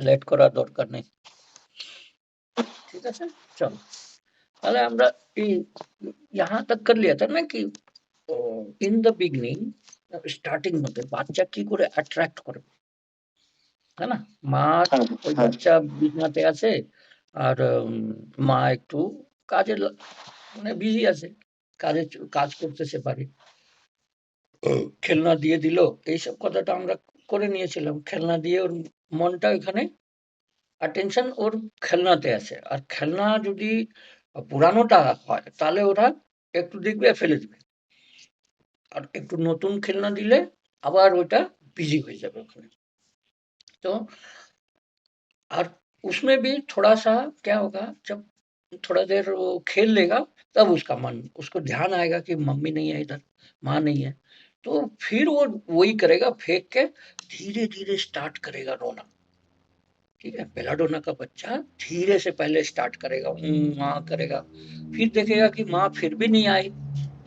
Late করা দরকার নেই। ঠিক আছে, চলো তাহলে আমরা এই यहाँ तक कर लिया था ना कि इन द बिगनिंग স্টার্টিং মধ্যে বাচ্চা কি করে অ্যাট্রাক্ট করবে, তাই না? মা ওই বাচ্চা বিছানাতে আছে আর মা একটু কাজে মানে বিজি আছে, কাজ করতেছে বাড়ি, খেলনা দিয়ে দিল, এইসব কথাটা আমরা করে নিয়েছিলাম। খেলনা দিয়ে ওর মনটা ওখানে অ্যাটেনশন ওর খেলনাতে আছে। আর খেলনা যদি পুরানোটা হয় তাহলে ওরা একটু দেখবে ফেলে দিবে, আর একটু নতুন খেলনা দিলে আবার ওটা बिजी हो जाবে ওখানে। तो और उसमें भी थोड़ा-सा क्या होगा, जब थोड़ा देर वो खेल लेगा तब उसका मन, उसको ध्यान आएगा कि मम्मी नहीं है इधर, माँ नहीं है। तो फिर वो वही करेगा, फेंक के धीरे-धीरे स्टार्ट करेगा रोना। ठीक है? बेलाडोना का बच्चा धीरे से पहले स्टार्ट करेगा, माँ करेगा, फिर देखेगा कि माँ फिर भी नहीं आई,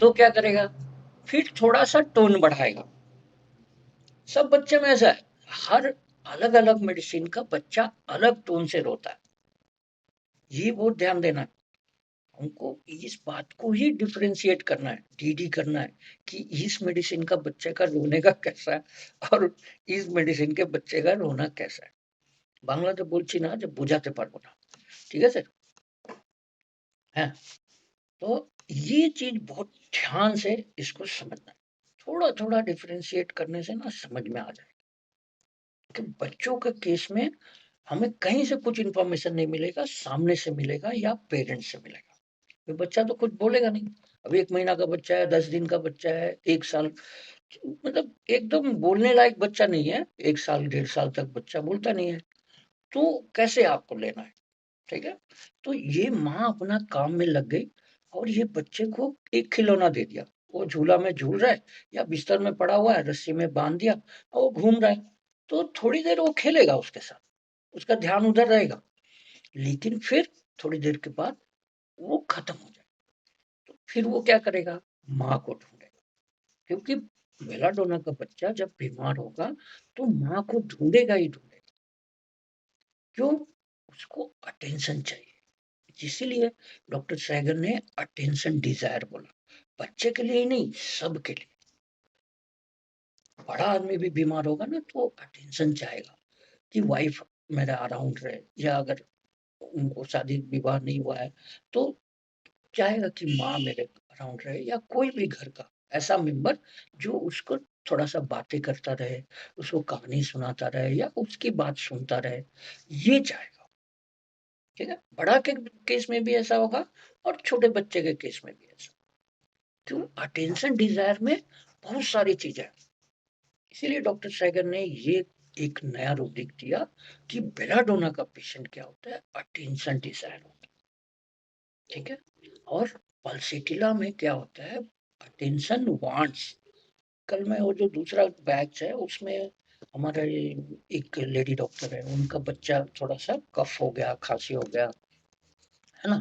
तो क्या करेगा? फिर थोड़ा-सा टोन बढ़ाएगा। सब बच्चे में ऐसा है, हर अलग-अलग मेडिसिन का बच्चा अलग टोन से रोता है। ये बहुत ध्यान देना है। हमको इस बात को ही डिफरेंशिएट करना है, डीडी करना है कि इस मेडिसिन का बच्चे का रोने का कैसा है और इस मेडिसिन के बच्चे का रोना कैसा है। বাংলাতে বলছি না যে বোঝাতে পারবো না, ঠিক আছে? হ্যাঁ, तो ये चीज बहुत ध्यान से इसको समझना है। थोड़ा थोड़ा डिफरेंशिएट करने से ना समझ में आ जाए कि बच्चों के केस में हमें कहीं से कुछ इंफॉर्मेशन नहीं मिलेगा, सामने से मिलेगा या पेरेंट्स से मिलेगा। ये बच्चा तो कुछ बोलेगा नहीं। अभी 1 महीना का बच्चा है, 10 दिन का बच्चा है, 1 साल, मतलब एकदम बोलने लायक बच्चा नहीं है। 1 साल, 1.5 साल तक बच्चा बोलता नहीं है। तो कैसे आपको लेना है, ठीक है? तो ये माँ अपना काम में लग गई और ये बच्चे को एक खिलौना दे दिया। वो झूला में झूल रहा है या बिस्तर में पड़ा हुआ है, रस्सी में बाँध दिया और वो घूम रहा है। तो थोड़ी देर वो खेलेगा उसके साथ, उसका ध्यान उधर रहेगा। लेकिन फिर थोड़ी देर के बाद वो खत्म हो जाएगा। तो फिर वो क्या करेगा? माँ को ढूँढेगा, क्योंकि बेलाडोना का बच्चा जब बीमार होगा तो माँ को ढूँढेगा ही ढूँढेगा। क्यों? उसको अटेंशन चाहिए। इसीलिए डॉक्टर सैगन ने अटेंशन डिजायर बोला, बच्चे के लिए ही नहीं, सबके लिए। बड़ा आदमी भी बीमार होगा ना तो अटेंशन चाहेगा कि वाइफ मेरा अराउंड रहे, या अगर उनको शादी विवाह नहीं हुआ है तो चाहेगा कि माँ मेरे अराउंड रहे, या कोई भी घर का ऐसा मेंबर जो उसको थोड़ा सा बातें करता रहे, उसको कहानी सुनाता रहे या उसकी बात सुनता रहे, ये चाहेगा। ठीक है? बड़ा के केस में भी ऐसा होगा और छोटे बच्चे के केस में भी ऐसा। क्यों? अटेंशन डिजायर में बहुत सारी चीजें हैं। इसीलिए डॉक्टर सैगर ने ये एक नया रूब्रिक दिया कि बेलाडोना का पेशेंट क्या होता है, अटेंशन डिजायर होता है। ठीक है? और पल्सेटिला में क्या होता है, अटेंशन वांट्स। कल मैं वो जो दूसरा बैच है उसमें हमारा एक लेडी डॉक्टर है, उनका बच्चा थोड़ा सा कफ हो गया, खांसी हो गया, है ना?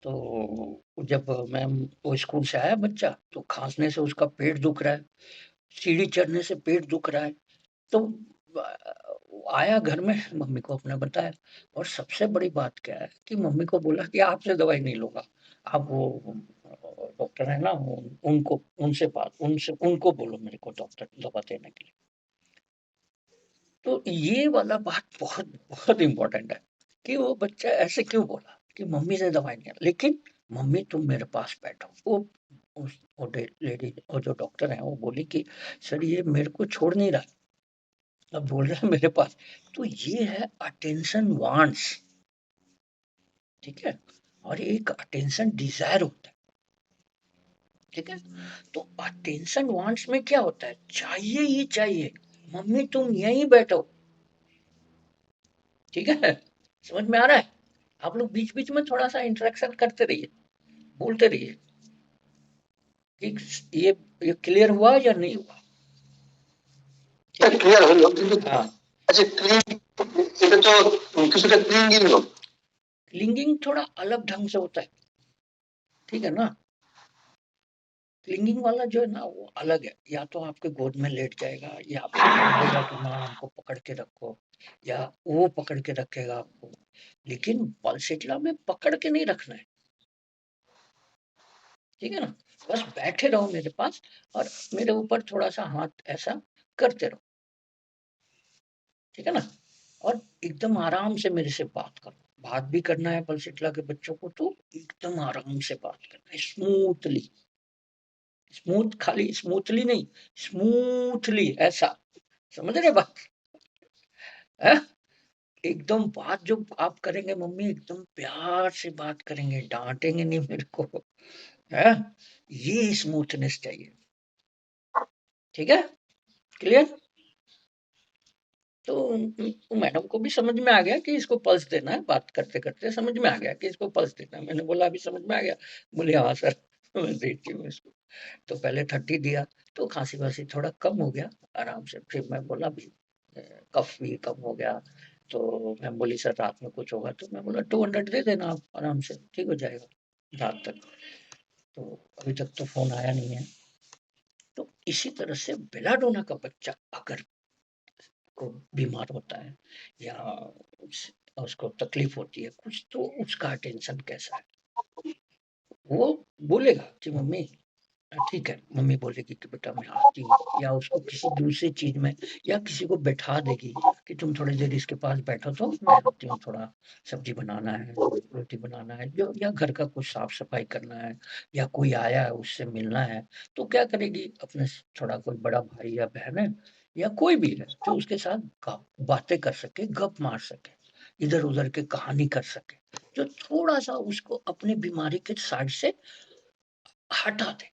तो जब मैं वो स्कूल से आया बच्चा, तो खांसने से उसका पेट दुख रहा है, सीढ़ी चढ़ने से पेट दुख रहा है। तो आया घर में, मम्मी को अपने बताया, और सबसे बड़ी बात क्या है कि मम्मी को बोला कि आपसे दवाई नहीं लूँगा, आप वो डॉक्टर है ना, उनको उनसे बात उनसे उनको बोलो मेरे को डॉक्टर दवा देने के लिए। तो ये वाला बात बहुत बहुत इम्पोर्टेंट है कि वो बच्चा ऐसे क्यों बोला कि मम्मी से दवाई नहीं, लेकिन मम्मी तुम मेरे पास बैठो। वो लेडी, वो जो डॉक्टर है वो बोली कि सर ये मेरे को छोड़ नहीं रहा, अब बोल रहा है मेरे पास। तो ये है अटेंशन वांट्स। ठीक है? और एक अटेंशन डिजायर होता है। ठीक है? तो अटेंशन वांट्स में क्या होता है, चाहिए ही चाहिए, मम्मी तुम यहीं बैठो। ठीक है? समझ में आ रहा है? आप लोग बीच बीच में थोड़ा सा इंटरेक्शन करते रहिए, बोलते रहिए कि ये क्लियर हुआ या नहीं हुआ। ক্লিয়ার হলো কিন্তু अच्छा এটা তো কিছুটা ক্লিঙ্গিং হলো। क्लिंगिंग थोड़ा अलग ढंग से होता है, ठीक है ना? क्लिंगिंग वाला जो है ना वो अलग है, या तो आपके गोद में लेट जाएगा या आपको बोलेगा कि माँ हमको पकड़ के रखो, या वो पकड़ के रखेगा आपको, लेकिन पल्सेटला में पकड़ के नहीं रखना है, ठीक है ना? बस बैठे रहो मेरे पास और मेरे ऊपर थोड़ा-सा हाथ ऐसा करते रहो, ठीक है ना? और एकदम आराम से मेरे से बात करो। बात भी करना है पल्सेटला के बच्चों को तो एकदम आराम से बात करना है, स्मूथली। खाली स्मूथली नहीं, स्मूथली ऐसा, समझ रहे बात? हैं? एकदम बात जो आप करेंगे मम्मी एकदम प्यार से बात करेंगे, डाँटेंगे नहीं मेरे को, हैं? ये स्मूथनेस चाहिए, ठीक है? क्लियर? तो मैडम को भी समझ में आ गया कि इसको पल्स देना है, बात करते-करते समझ में आ गया कि इसको पल्स देना है। मैंने बोला अभी समझ में आ गया? बोली हाँ सर, मैं देती हूँ इसको। तो पहले 30 दिया, तो खाँसी-वासी थोड़ा कम हो गया आराम से। फिर मैं बोला अभी कफ भी कम हो गया, तो मैम बोली सर रात में कुछ होगा तो मैं बोला 200 दे देना आप आराम से, ठीक हो जाएगा रात तक। तो अभी तक तो फ़ोन आया नहीं है। तो इसी तरह से बेलाडोना का बच्चा अगर को बीमार होता है या उसको तकलीफ होती है कुछ तो उसका अटेंशन कैसा है, वो बोलेगा कि मम्मी ठीक है, मम्मी बोलेगी कि बेटा मैं आती हूँ, या उसको किसी दूसरी चीज में या किसी को बैठा देगी कि तुम थोड़ी देर इसके पास बैठो तो मैं आती हूँ, थोड़ा सब्जी बनाना है, रोटी बनाना है, जो या घर का कुछ साफ सफाई करना है, या कोई आया है उससे मिलना है, तो क्या करेगी अपने थोड़ा कोई बड़ा भाई या बहन है या कोई भी है जो उसके साथ बातें कर सके, गप मार सके, इधर उधर के कहानी कर सके, जो थोड़ा सा उसको अपनी बीमारी के साइड से हटा दे,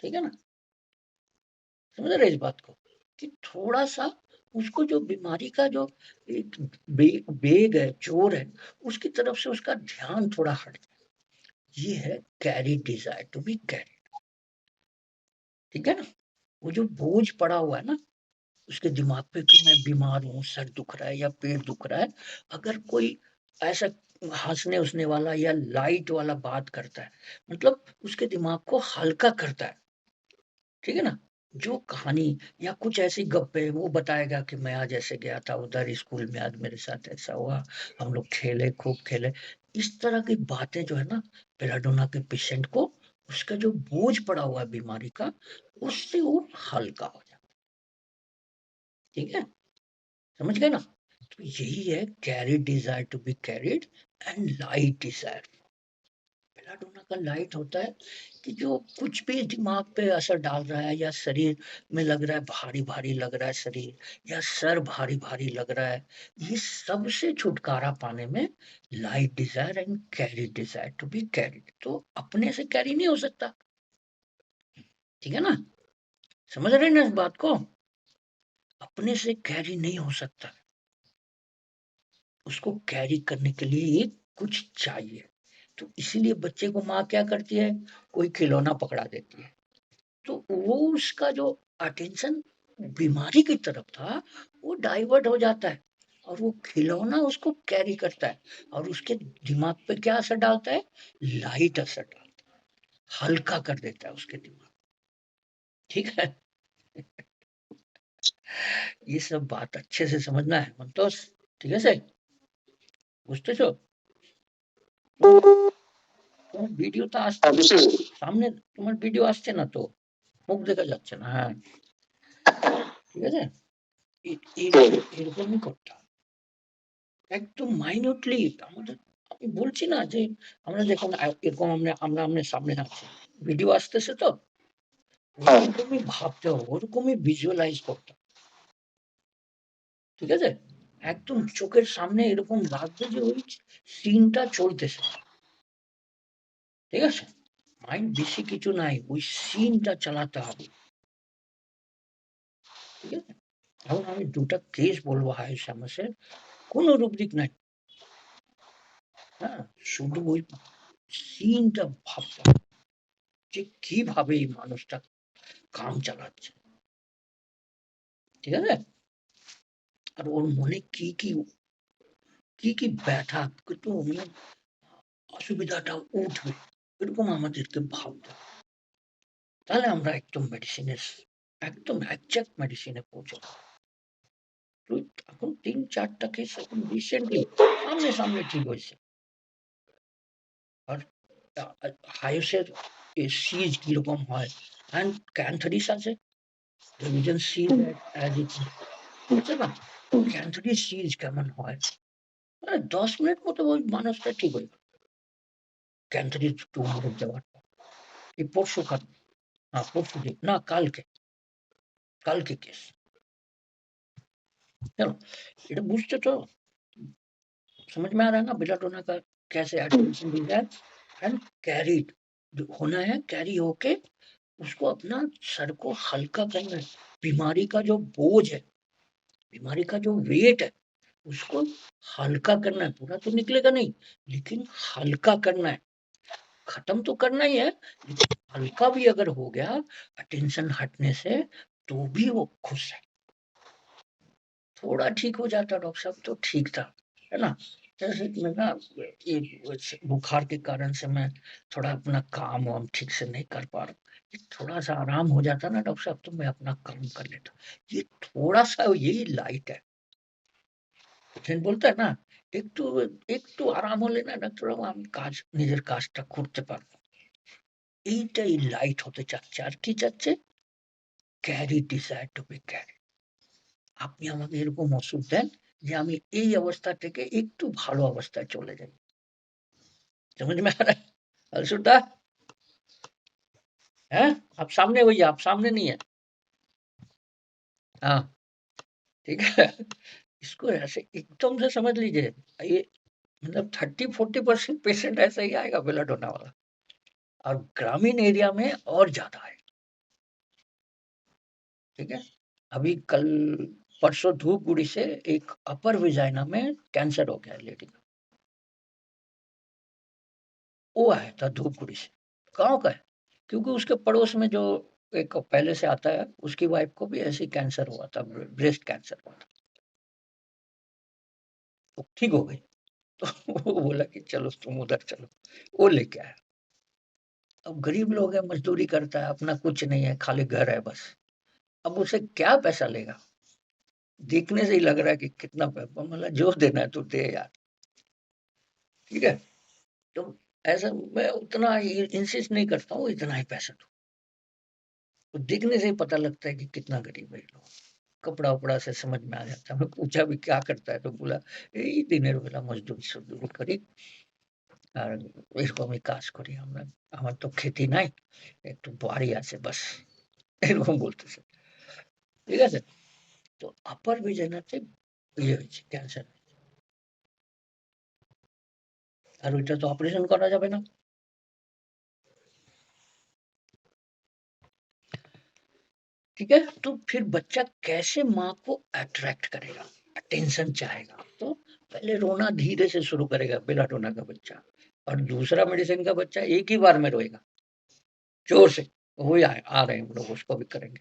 ठीक है ना? समझ रहे इस बात को कि थोड़ा-सा उसको जो बीमारी का जो एक बेग है, जोर है, उसकी तरफ से उसका ध्यान थोड़ा हट जाए। ये है carry desire to be carried, ठीक है ना? वो जो बोझ पड़ा हुआ है ना, उसके दिमाग पे कि मैं बीमार हूँ, सर दुख रहा है या पेट दुख रहा है, अगर कोई ऐसा हँसने-उसने वाला या लाइट वाला बात करता है, मतलब उसके दिमाग को हल्का करता है। ठीक है ना? जो कहानी या कुछ ऐसी गप्पें वो बताएगा कि मैं आज ऐसे गया था उधर स्कूल में, आज मेरे साथ ऐसा हुआ, हम लोग खेले, खूब खेले। इस तरह की बातें जो है ना, बेलाडोना के पेशेंट को उसका जो बोझ पड़ा हुआ है बीमारी का, उससे वो हल्का हो जाता है। ठीक है? समझ गए ना? तो यही है carry desire to be carried and light desire. Belladonna का लाइट होता है कि जो कुछ भी दिमाग पे असर डाल रहा है या शरीर में लग रहा है भारी-भारी लग रहा है शरीर या सर भारी-भारी लग रहा है, ये सब से छुटकारा पाने में light desire and carry desire to be carried, तो अपने से कैरी नहीं हो सकता, ठीक है ना? समझ रहे हैं ना इस बात को? अपने से कैरी नहीं हो सकता, उसको कैरी करने के लिए एक कुछ चाहिए। तो इसीलिए बच्चे को माँ क्या करती है, कोई खिलौना पकड़ा देती है। तो वो उसका जो अटेंशन बीमारी की तरफ था, वो डाइवर्ट हो जाता है और वो खिलौना उसको कैरी करता है और उसके दिमाग पे क्या असर डालता है? लाइट असर डालता है, हल्का कर देता है उसके दिमाग, ठीक है? ये सब बात अच्छे से समझना है मंतोष, ঠিক আছে? বুঝতেছো? তোমার ভিডিও তো আসছে সামনে, তোমার ভিডিও আসছে না তো, মুখ দেখা যাচ্ছে না, হ্যাঁ, ঠিক আছে? এরকমই করতে হবে। একদম মাইনিউটলি আমাদের, আমি বলছি না যে আমরা যখন এরকম আমরা আমরা সামনে আছি, ভিডিও আসতেছে তো ওরকমই ভাবতে হবে, ওরকমই ভিজুয়ালাইজ করতে হবে, ঠিক আছে? একদম চোখের সামনে এরকম লাগবে যে ওই সিনটা চলতেছে, ঠিক আছে? মাইন্ড বেশি কিছু নাই, ওই সিনটা চালাতে হবে, ঠিক আছে? এখন আমি ২ টা কেস বলবো হায়ের সামাসের, কোনো রুব্রিক নাই, হ্যাঁ? শুধু ওই সিনটা ভাবতে হবে যে কিভাবে এই মানুষটা কাম চালাচ্ছে, ঠিক আছে? আর ওর মনে কি ব্যথা কিন্তু মানে অসুবিধাটা উঠবে, এরকম আমাদেরকে ভাবতে হবে। তাহলে আমরা একদম মেডিসিনের একদম এক্সাক্ট মেডিসিনে পৌঁছাবো। তো এখন ৩-৪ টা কেস এখন রিসেন্টলি সামনে ঠিক হয়েছে। আর হায়েসের সিজ কিরকম হয় অ্যান্ড ক্যান্থারিস আছে, we can see that as it বলছে না ক্যান্থারিস সিজ কেমন হয়, 10 মিনিট মতো ওই মানুষটা ঠিক হয়ে গেল ক্যান্থারিস টিউমারের যাওয়ার পর। এই পরশু দিন না কালকে কেস। चलो এটা বুঝতে তো समझ में आ रहा है ना बेलाटोना का कैसे एडमिशन दी जाए एंड कैरीड होना है, कैरी होके उसको अपना सर को हल्का करना है। बीमारी का जो बोझ है, बीमारी का जो वेट है, उसको हल्का करना है। पूरा तो निकलेगा नहीं, लेकिन हल्का करना है। खत्म तो करना ही है, लेकिन हल्का भी अगर हो गया टेंशन हटने से, तो भी वो खुश है। थोड़ा ठीक हो जाता डॉक्टर साहब तो ठीक था, है ना? जैसे मैं ना ये बुखार के कारण से मैं थोड़ा अपना काम-वाम ठीक से नहीं कर पा रहा हूँ। ये थोड़ा-सा आराम हो जाता ना डॉक्टर साहब तो मैं अपना काम कर लेता। ये थोड़ा-सा यही लाइट है। সেদিন বলতে না একটু আরাম হলে না ডাক্তারবাবু আমি নিজের কাজটা করতে পারবো। এইটাই লাইট হতে চাচ্ছে। আর কি চাচ্ছে? Carry desire to B carry. আপনি আমাকে এরকম ওষুধ দেন যে আমি এই অবস্থা থেকে একটু ভালো অবস্থায় চলে যাই। समझ में आ रहा है? अलसुदा हैं? आप सामने होइए, आप सामने नहीं है। हाँ, ठीक है? इसको ऐसे एकदम से समझ लीजिए। ये मतलब 30-40% पेशेंट ऐसा ही आएगा बेलाडोना वाला और ग्रामीण एरिया में और ज़्यादा है। ठीक है? अभी कल परसों धूपगुड़ी से एक अपर वेजाइना में कैंसर हो गया है लेडी का। वो आया था धूपगुड़ी से, गाँव का है। क्योंकि उसके पड़ोस में जो एक पहले से आता है, उसकी वाइफ को भी ऐसे ही कैंसर हुआ था, ब्रेस्ट कैंसर हुआ था। वो ठीक हो गई। तो वो बोला कि चलो तुम उधर चलो, वो लेके आया। अब गरीब लोग हैं, मज़दूरी करता है, अपना कुछ नहीं है, खाली घर है बस। अब उसे क्या पैसा लेगा? देखने से ही लग रहा है कि कितना मतलब जो देना है तू दे यार, ठीक है? तो ऐसा मैं उतना इंसिस्ट नहीं करता हूँ, इतना ही पैसा दो। तो दिखने से ही पता लगता है कि कितना गरीब है ये लोग। कपड़ा-वपड़ा से समझ में आ जाता है। मैं पूछा भी क्या करता है? तो बोला এই দিনের বেলা মজদুরি-সজদুরি করি। আর এরকম আমি কাজ করি আমরা। আমার তো ক্ষেতি নাই। একটু বাড়ি আছে বাস। এরকম বলতেছে। ঠিক আছে? তো আপার বিজয়নাথে ইয়ে হয়েছে ক্যান্সার। আর ওইটা তো অপারেশন করা যাবে না। ठीक है? तो फिर बच्चा कैसे माँ को अट्रैक्ट करेगा? अटेंशन चाहेगा। तो पहले रोना धीरे से शुरू करेगा बेलाडोना का बच्चा और दूसरा मेडिसिन का बच्चा एक ही बार में रोएगा, ज़ोर से। वही आ रहे हैं हम लोग उसको भी करेंगे।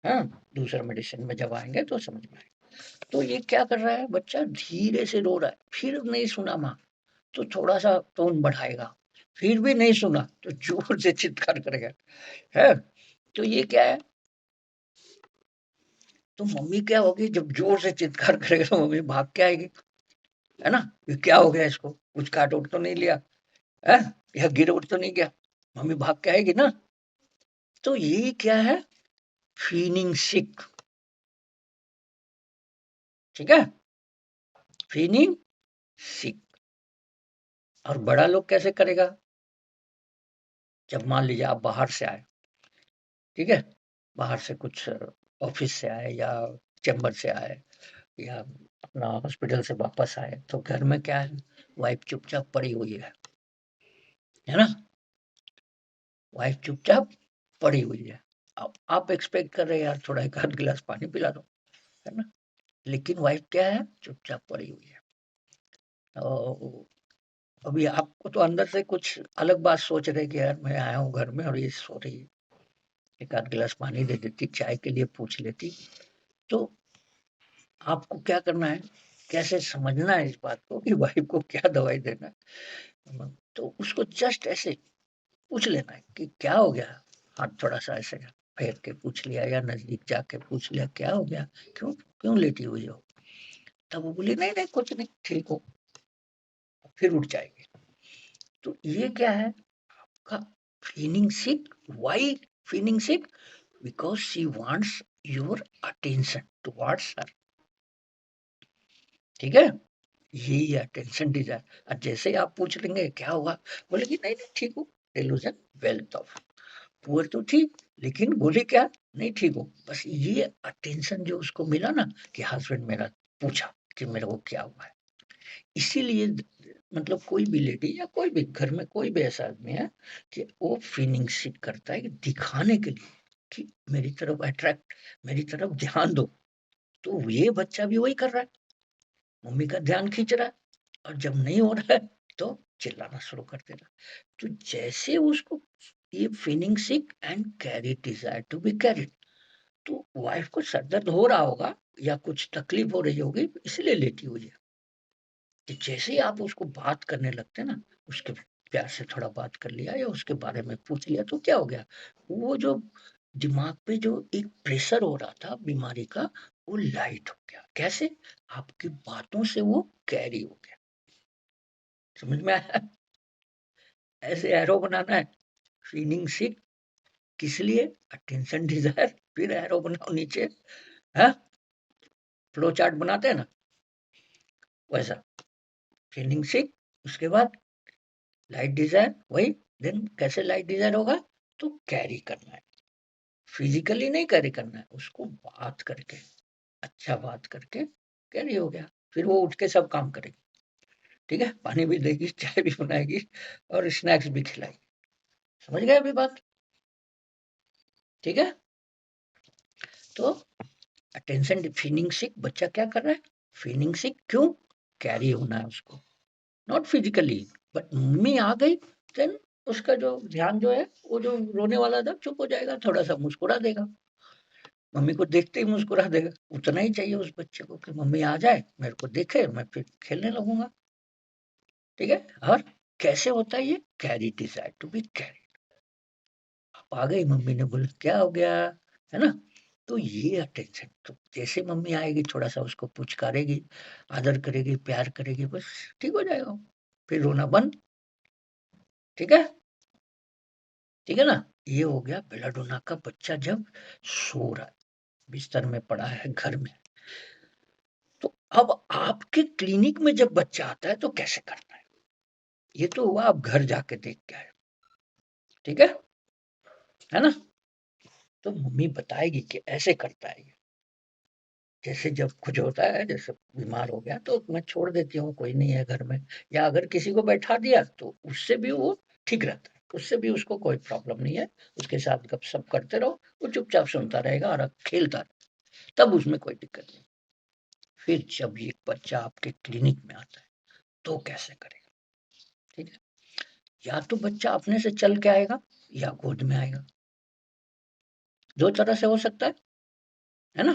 हाँ? दूसरा मेडिसिन में जब आएँगे तो समझ में आएगा। तो ये क्या कर रहा है बच्चा धीरे से रो रहा है, फिर नहीं सुना माँ, तो थोड़ा-सा टोन बढ़ाएगा, फिर भी नहीं सुना तो ज़ोर से चित्कार करेगा, है? तो ये क्या है? तो मम्मी क्या होगी जब ज़ोर से चित्कार करेगा तो मम्मी भाग के आएगी, है ना? ये क्या हो गया इसको? कुछ काट-वूट तो नहीं लिया, हैं? या गिर-उर तो नहीं गया? मम्मी भाग के आएगी ना? तो ये क्या है? फ़ीलिंग सिक, ठीक है? फ़ीलिंग सिक। और बड़ा लोग कैसे करेगा? जब मान लीजिए आप बाहर से आए, ठीक है? बाहर से कुछ ऑफ़िस से आए या चैम्बर से आए या अपना हॉस्पिटल से वापस आए, तो घर में क्या है? वाइफ़ चुपचाप पड़ी हुई है ना? वाइफ़ चुपचाप पड़ी हुई है। अब आप एक्सपेक्ट कर रहे हैं यार थोड़ा 1 आध गिलास पानी पिला दो, है ना? लेकिन वाइफ़ क्या है? चुपचाप पड़ी हुई है। तो अभी आपको तो अंदर से कुछ अलग बात सोच रहे हैं कि यार मैं आया हूँ घर में और ये सो रही है। 1 आध गिलास पानी दे देती, चाय के लिए पूछ लेती। तो आपको क्या करना है? कैसे समझना है इस बात को कि वाइफ़ को क्या दवाई देना है? तो उसको जस्ट ऐसे पूछ लेना है कि क्या हो गया? हाथ थोड़ा-सा ऐसे फेर के पूछ लिया या नज़दीक जाके पूछ लिया, क्या हो गया? क्यों क्यों लेटी हुई हो? तब वो बोली नहीं नहीं कुछ नहीं ठीक हो, फिर उठ जाएगी। तो ये क्या है आपका feeling sick. Why feeling sick? Because she wants your attention towards हर। ठीक है, यही है टेंशन डिजायर। और जैसे ही आप पूछ लेंगे क्या हुआ, बोलेगी नहीं नहीं ठीक हूँ, डेलूजन वेल्थ ऑफ पुअर तो थी, लेकिन बोले क्या नहीं ठीक हो। बस ये अटेंशन जो उसको मिला ना कि हस्बैंड मेरा पूछा कि मेरे को क्या हुआ है। इसीलिए मतलब कोई भी लेडी या कोई भी घर में कोई भी ऐसा आदमी है कि वो फीलिंग सीख करता है कि दिखाने के लिए कि मेरी तरफ अट्रैक्ट, मेरी तरफ ध्यान दो। तो ये बच्चा भी वही कर रहा है, मम्मी का ध्यान खींच रहा है, और जब नहीं हो रहा है तो चिल्लाना शुरू कर देना। तो जैसे उसको ये feeling sick and carry desire to be carried, तो वाइफ को सर दर्द हो रहा होगा या कुछ तकलीफ हो रही होगी इसलिए लेटी हुई है। कि जैसे ही आप उसको बात करने लगते हैं ना, उसके प्यार से थोड़ा बात कर लिया या उसके बारे में पूछ लिया तो क्या हो गया, वो जो दिमाग पे जो एक प्रेशर हो रहा था बीमारी का, वो लाइट हो गया। कैसे? आपकी बातों से वो कैरी हो गया। समझ में आया? ऐसे एरो बनाना है, फीलिंग सिक किस लिए, अटेंशन डिजायर, फिर एरो बनाओ नीचे, है फ्लो चार्ट बनाते हैं ना वैसा। फीलिंग सिक, उसके बाद लाइट डिजायर, वही। देन कैसे लाइट डिजायर होगा, तो कैरी करना है, फिजिकली नहीं कैरी करना है, उसको बात करके, अच्छा बात करके कैरी हो गया। फिर वो उठ के सब काम करेगी, ठीक है, पानी भी देगी, चाय भी बनाएगी और स्नैक्स भी खिलाएगी। समझ गए अभी बात? ठीक है। तो अटेंशन फीलिंग सिक बच्चा क्या कर रहा है, फीलिंग सिक क्यों, कैरी होना है उसको, नॉट फिजिकली। बट मम्मी आ गई, देन उसका जो ध्यान जो है वो जो रोने वाला था चुप हो जाएगा, थोड़ा सा मुस्कुरा देगा, मम्मी को देखते ही मुस्कुरा देगा। उतना ही चाहिए उस बच्चे को कि मम्मी आ जाए, मेरे को देखे, मैं फिर खेलने लगूंगा। ठीक है। और कैसे होता है ये, carry desire to be carry. आप आ गई, मम्मी ने बोला क्या हो गया, है ना। तो ये अटेंशन, तो जैसे मम्मी आएगी थोड़ा सा उसको पुचकारेगी, आदर करेगी, प्यार करेगी, बस ठीक हो जाएगा, फिर रोना बंद। ठीक है, ठीक है ना। ये हो गया बेलाडोना का बच्चा जब सो रहा है, बिस्तर में पड़ा है घर में। तो अब आपके क्लिनिक में जब बच्चा आता है तो कैसे करना है, ये तो हुआ आप घर जाके देख के आए। ठीक है ना। तो मम्मी बताएगी कि ऐसे करता है ये। जैसे जब कुछ होता है, जैसे बीमार हो गया तो मैं छोड़ देती हूँ, कोई नहीं है घर में, या अगर किसी को बैठा दिया तो उससे भी वो ठीक रहता है, उससे भी उसको कोई प्रॉब्लम नहीं है। उसके साथ गपशप करते रहो, वो चुपचाप सुनता रहेगा और खेलता रहेगा, तब उसमें कोई दिक्कत नहीं। फिर जब ये बच्चा आपके क्लिनिक में आता है तो कैसे करेगा। ठीक है, या तो बच्चा अपने से चल के आएगा या गोद में आएगा, दो तरह से हो सकता है ना।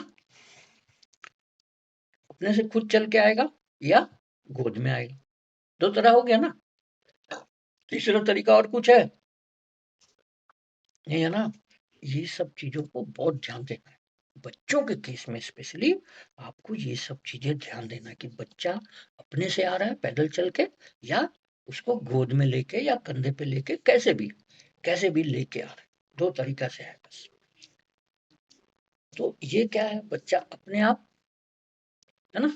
अपने से खुद चल के आएगा या गोद में आएगा, दो तरह हो गया ना। तीसरा तरीका और कुछ है नहीं, है ना। ये सब चीजों को बहुत ध्यान देना है, बच्चों के केस में स्पेशली आपको ये सब चीजें ध्यान देना है कि बच्चा अपने से आ रहा है पैदल चल के, या उसको गोद में लेके या कंधे पे लेके, कैसे भी लेके आ रहा है, दो तरीका से है बस। तो ये क्या है, बच्चा अपने आप, है ना,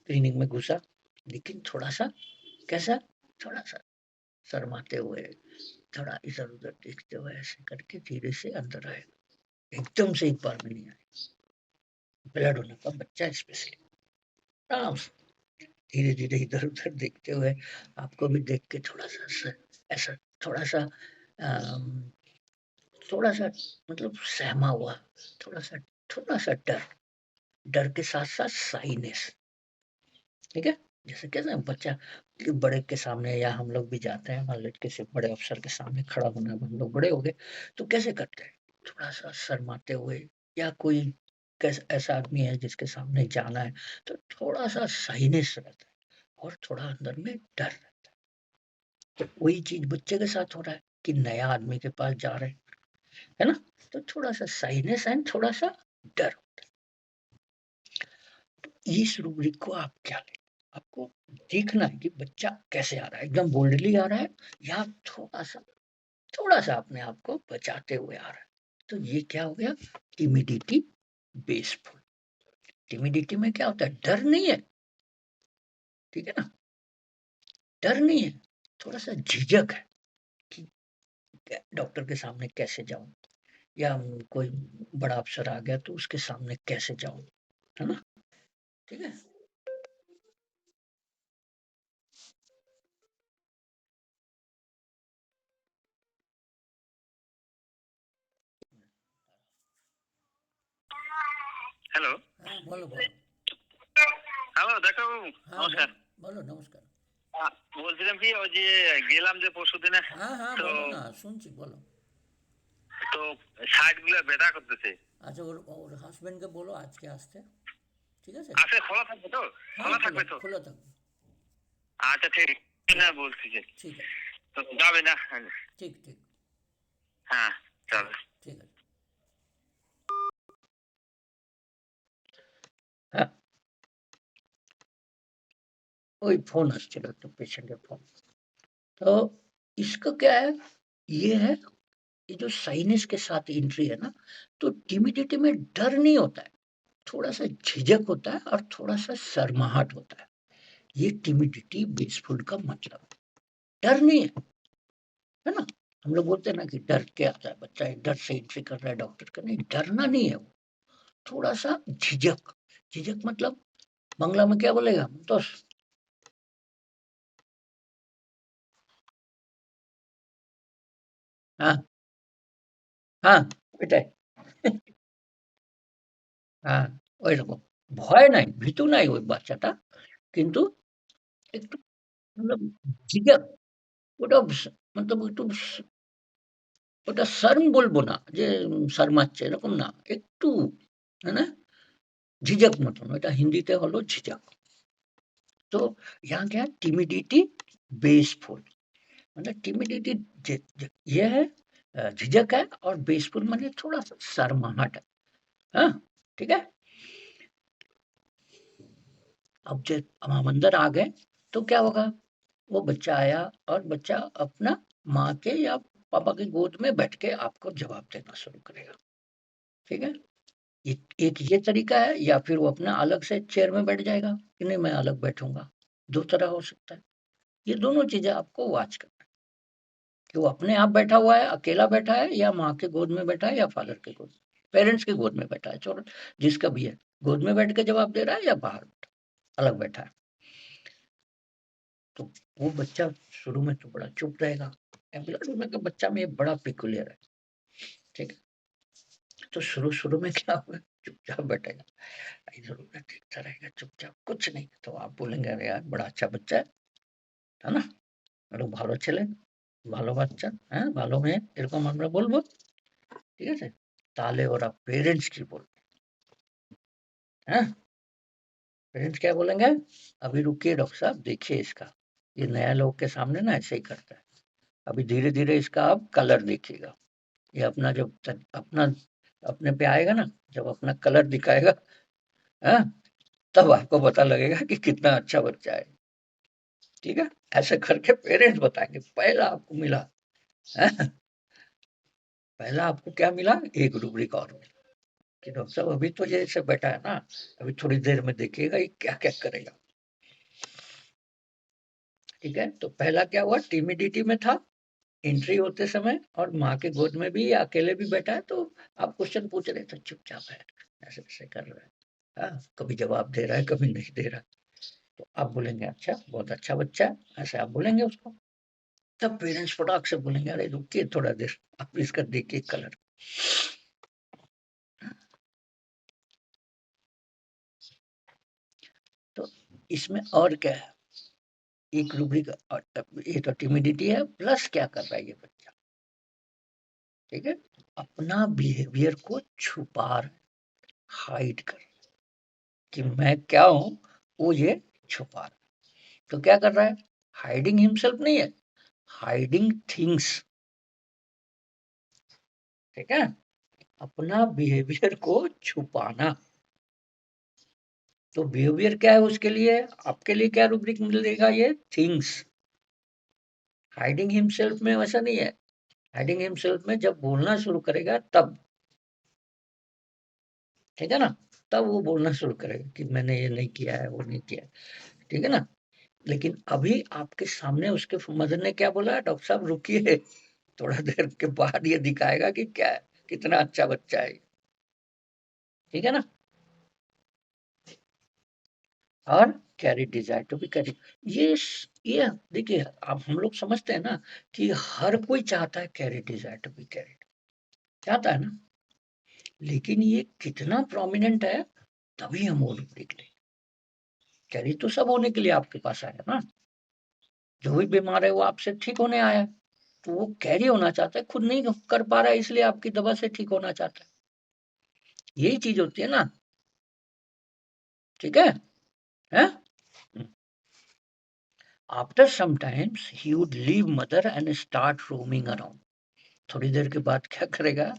क्लिनिक में घुसा, लेकिन थोड़ा सा कैसा, थोड़ा सा शर्माते हुए, थोड़ा इधर उधर देखते हुए, ऐसे करके धीरे से अंदर आए, एकदम से एक बार में नहीं आए। ब्लड होने का बच्चा स्पेशली आराम से धीरे धीरे इधर उधर देखते हुए, आपको भी देख के थोड़ा सा ऐसा, थोड़ा सा अम, थोड़ा सा मतलब सहमा हुआ, थोड़ा सा, थोड़ा सा डर, डर के साथ साथ साइनेस। ठीक है, जैसे कहते हैं बच्चा कि बड़े के सामने, या हम लोग भी जाते हैं मान लो किसी बड़े अफसर के सामने खड़ा होना, हम लोग बड़े हो गए तो कैसे करते हैं, थोड़ा सा शर्माते हुए, या कोई कैसा ऐसा आदमी है जिसके सामने जाना है तो थोड़ा सा साइनेस रहता है और थोड़ा अंदर में डर रहता है। तो वही चीज बच्चे के साथ हो रहा है कि नया आदमी के पास जा रहे हैं, है ना। तो थोड़ा सा साइनेस एंड थोड़ा सा डर। इस रूब्रिक को आप क्या लें? आपको देखना है कि बच्चा कैसे आ रहा है, एकदम बोल्डली आ रहा है या थोड़ा-सा अपने आप को बचाते हुए आ रहा है। तो ये क्या हो गया? टिमिडिटी बेसफुल। टिमिडिटी में क्या होता है? डर नहीं है, ठीक है ना? डर नहीं है, थोड़ा-सा झिझक है कि डॉक्टर के सामने कैसे जाऊँ? या कोई बड़ा अफ़सर आ गया तो उसके सामने कैसे जाऊँ? है ना? ठीक है? হ্যালো। হ্যাঁ, বলো। হ্যালো ডাক্তারবাবু, হ্যাঁ, নমস্কার। বলো নমস্কার। আ বলছিলাম কি ওই যে গেলাম যে পরশুদিনে, হ্যাঁ, তো বলো না, শুনছি বলো। তো সাইড গুলো ব্যথা করতেছে। আচ্ছা ওর ওর হাসব্যান্ডকে বলো আজকে আসতে, ঠিক আছে? আজকে খোলা থাকবে তো? হ্যাঁ, খোলা থাকবে তো? খোলা থাকবে। আচ্ছা ঠিক ঠিক না বলছি যে। ঠিক আছে, তো যাবে না? ঠিক। হ্যাঁ, ঠিক চলো। আছে, ঠিক আছে। হ্যাঁ, ওই ফোন আসছিল, একটা পেশেন্টের ফোন। तो इसका क्या है? ये है, ये जो साइनस के साथ एंट्री है ना, तो टिमिडिटी में डर नहीं होता है, थोड़ा-सा झिझक होता है और थोड़ा-सा शर्माहट होता है। ये टिमिडिटी बेसफुल का मतलब है। डर नहीं है ना? हम लोग बोलते हैं ना कि डर के आता है बच्चा, डर से एंट्री कर रहा है डॉक्टर का, नहीं, डरना नहीं है वो, थोड़ा-सा झिझक। झिझक मतलब बांग्ला में क्या बोलेगा? तो हाँ, हाँ, ওইটাই। হ্যাঁ, ঐরকম। ভয় নাই, ভীতু নাই ওই বাচ্চাটা। কিন্তু একটু मतलब ঝিঝক, ওটা मतलब একটু ওটা শর্ম বলবো না যে শর্মাচ্ছে, এরকম না। একটু মানে ঝিঝক মতন, ওটা হিন্দিতে হলো ঝিঝক। तो यहाँ क्या है? टिमिडिटी बेसफुल, मतलब टिमिडिटी ये है, झिझक है, और बेसफुल माने थोड़ा सा शर्माहट है। हाँ, ठीक है। अब जब हम अंदर आ गए तो क्या होगा? वो बच्चा आया और बच्चा अपना माँ के या पापा की गोद में बैठ के आपको जवाब देना शुरू करेगा, ठीक है? एक ये तरीका है, या फिर वो अपना अलग से चेयर में बैठ जाएगा कि नहीं मैं अलग बैठूँगा, 2 तरह हो सकता है। ये दोनों चीज़ें आपको वॉच करना है कि वो अपने आप बैठा हुआ है, अकेला बैठा है, या माँ के गोद में बैठा है, या फादर के गोद में, पेरेंट्स की गोद में बैठा है, चलो जिसका भी है, गोद में बैठ के जवाब दे रहा है या बाहर अलग बैठा है। तो वो बच्चा शुरू में तो बड़ा चुप रहेगा। एम्बुलेंस का बच्चा में ये बड़ा पिकुलियर है, ठीक है? तो शुरू-शुरू में क्या होगा? चुपचाप बैठेगा, इधर-उधर देखता रहेगा चुपचाप, कुछ नहीं। तो आप बोलेंगे, "अरे यार! बड़ा अच्छा बच्चा है ना? একটু ভালো ছেলে, ভালো বাচ্চা, হ্যাঁ? ভালো মেয়ে।" এরকম আমরা বলব, ঠিক আছে? তাহলে ওরা পেরেন্টস কি বলবে? হ্যাঁ? पेरेंट्स क्या बोलेंगे? अभी रुकिए डॉक्टर साहब, देखिए इसका, ये नया लोग के सामने ना ऐसे ही करता है। अभी धीरे-धीरे इसका आप कलर देखिएगा। ये अपना जब तक अपना अपने पे आएगा ना, जब अपना कलर दिखाएगा, हाँ? तब आपको पता लगेगा कि कितना अच्छा बच्चा है, ठीक है? ऐसे करके पेरेंट्स बताएँगे, पहला आपको मिला, हैं? पहला आपको क्या मिला? एक रूब्रिक और मिला कि डॉक्टर साहब अभी तो ये ऐसे बैठा है ना, अभी थोड़ी देर में देखिएगा ये क्या-क्या करेगा, ठीक है? तो पहला क्या हुआ? टिमिडिटी में था, एंट्री होते समय, और माँ के गोद में भी या अकेले भी बैठा है तो आप क्वेश्चन पूछ रहे तो चुपचाप है, ऐसे-ऐसे कर रहा है। हाँ, कभी जवाब दे रहा है, कभी नहीं दे रहा। तो आप बोलेंगे अच्छा, बहुत अच्छा बच्चा है, ऐसे आप बोलेंगे उसको। तब पेरेंट्स फटाक से बोलेंगे, अरे रुकिए थोड़ा देर, आप इसका देखिए कलर। तो इसमें और क्या है? एक रूब्रिक, ये तो टिमिडिटी है, प्लस क्या कर रहा है ये बच्चा, ठीक है? अपना बिहेवियर को छुपा रहा है, हाइड कर रहा है कि मैं क्या हूँ, वो ये छुपा रहा है। तो क्या कर रहा है? हाइडिंग हिमसेल्फ नहीं है, हाइडिंग थिंग्स, ठीक है? अपना बिहेवियर को छुपाना, तो बिहेवियर क्या है उसके लिए, आपके लिए क्या रूब्रिक मिलेगा, ये थिंग्स। हाइडिंग हिमसेल्फ में वैसा नहीं है। हाइडिंग हिमसेल्फ में जब बोलना शुरू करेगा तब, ठीक है ना, तब वो बोलना शुरू करेगा कि मैंने ये नहीं किया है, वो नहीं किया है, ठीक है ना। लेकिन अभी आपके सामने उसके मदर ने क्या बोला, डॉक्टर साहब रुकिए, थोड़ा देर के बाद ये दिखाएगा कि क्या है, कितना अच्छा बच्चा है, ठीक है ना। और carry desire to be carry, ये देखिए, अब हम लोग समझते हैं ना कि हर कोई चाहता है carry desire to be carry, चाहता है ना, लेकिन ये कितना प्रोमिनेंट है, तभी हम वो देख लें। कैरी तो सब होने के लिए आपके पास आया ना, जो भी बीमार है वो आपसे ठीक होने आया है, तो वो कैरी होना चाहता है, खुद नहीं कर पा रहा है, इसलिए आपकी दवा से ठीक होना चाहता है। यही चीज होती है ना, ठीक है, हैं? After some times he would leave mother and start roaming around. थोड़ी देर के बाद क्या करेगा,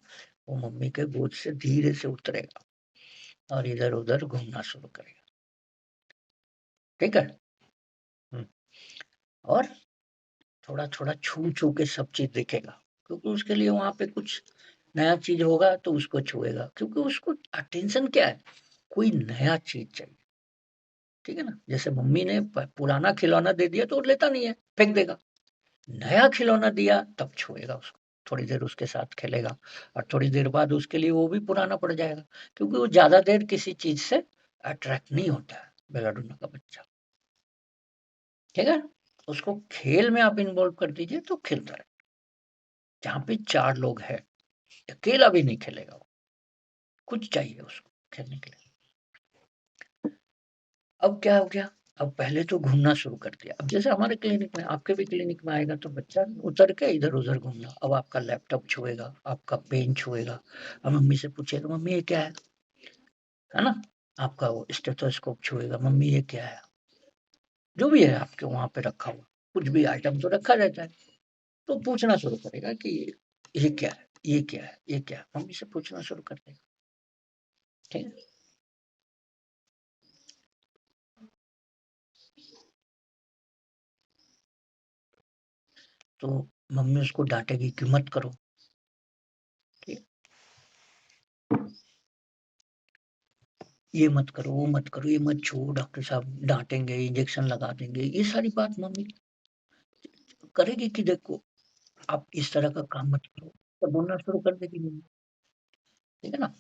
वो मम्मी के गोद से धीरे से उतरेगा और इधर उधर घूमना शुरू करेगा, ठीक है। हम्म, और थोड़ा थोड़ा छू छू के सब चीज देखेगा, क्योंकि उसके लिए वहां पे कुछ नया चीज होगा तो उसको छुएगा, क्योंकि उसको अटेंशन क्या है, कोई नया चीज चाहिए, ठीक है ना। जैसे मम्मी ने पुराना खिलौना दे दिया तो वो लेता नहीं है, फेंक देगा। नया खिलौना दिया तब छुएगा उसको, थोड़ी देर उसके साथ खेलेगा, और थोड़ी देर बाद उसके लिए वो भी पुराना पड़ जाएगा, क्योंकि वो ज्यादा देर किसी चीज से अट्रैक्ट नहीं होता है बेलाडूना का बच्चा, ठीक है। उसको खेल में आप इन्वॉल्व कर दीजिए तो खेलता है, जहाँ पे 4 लोग हैं, अकेला भी नहीं खेलेगा वो, कुछ चाहिए उसको खेलने के लिए। अब क्या हो गया, अब पहले तो घूमना शुरू कर दिया, अब जैसे हमारे क्लिनिक में, आपके भी क्लिनिक में आएगा तो बच्चा उतर के इधर उधर घूमना, अब आपका लैपटॉप छुएगा, आपका पेन छुएगा, अब मम्मी से पूछेगा मम्मी ये क्या है ना, आपका वो स्टेथोस्कोप छुएगा, मम्मी ये क्या है, जो भी है आपके वहां पे रखा हुआ, कुछ भी आइटम तो रखा रहता है, तो पूछना शुरू करेगा कि ये क्या है, ये क्या है, ये क्या है, मम्मी से पूछना शुरू कर देगा, ठीक है। तो मम्मी उसको डांटेगी कि मत करो, ठीक है? ये मत करो, वो मत करो, ये मत छुओ, डॉक्टर साहब डांटेंगे, इंजेक्शन लगा देंगे, ये सारी बात मम्मी करेगी कि देखो आप इस तरह का काम मत करो, तो बोलना शुरू कर देगी मम्मी, ठीक है ना।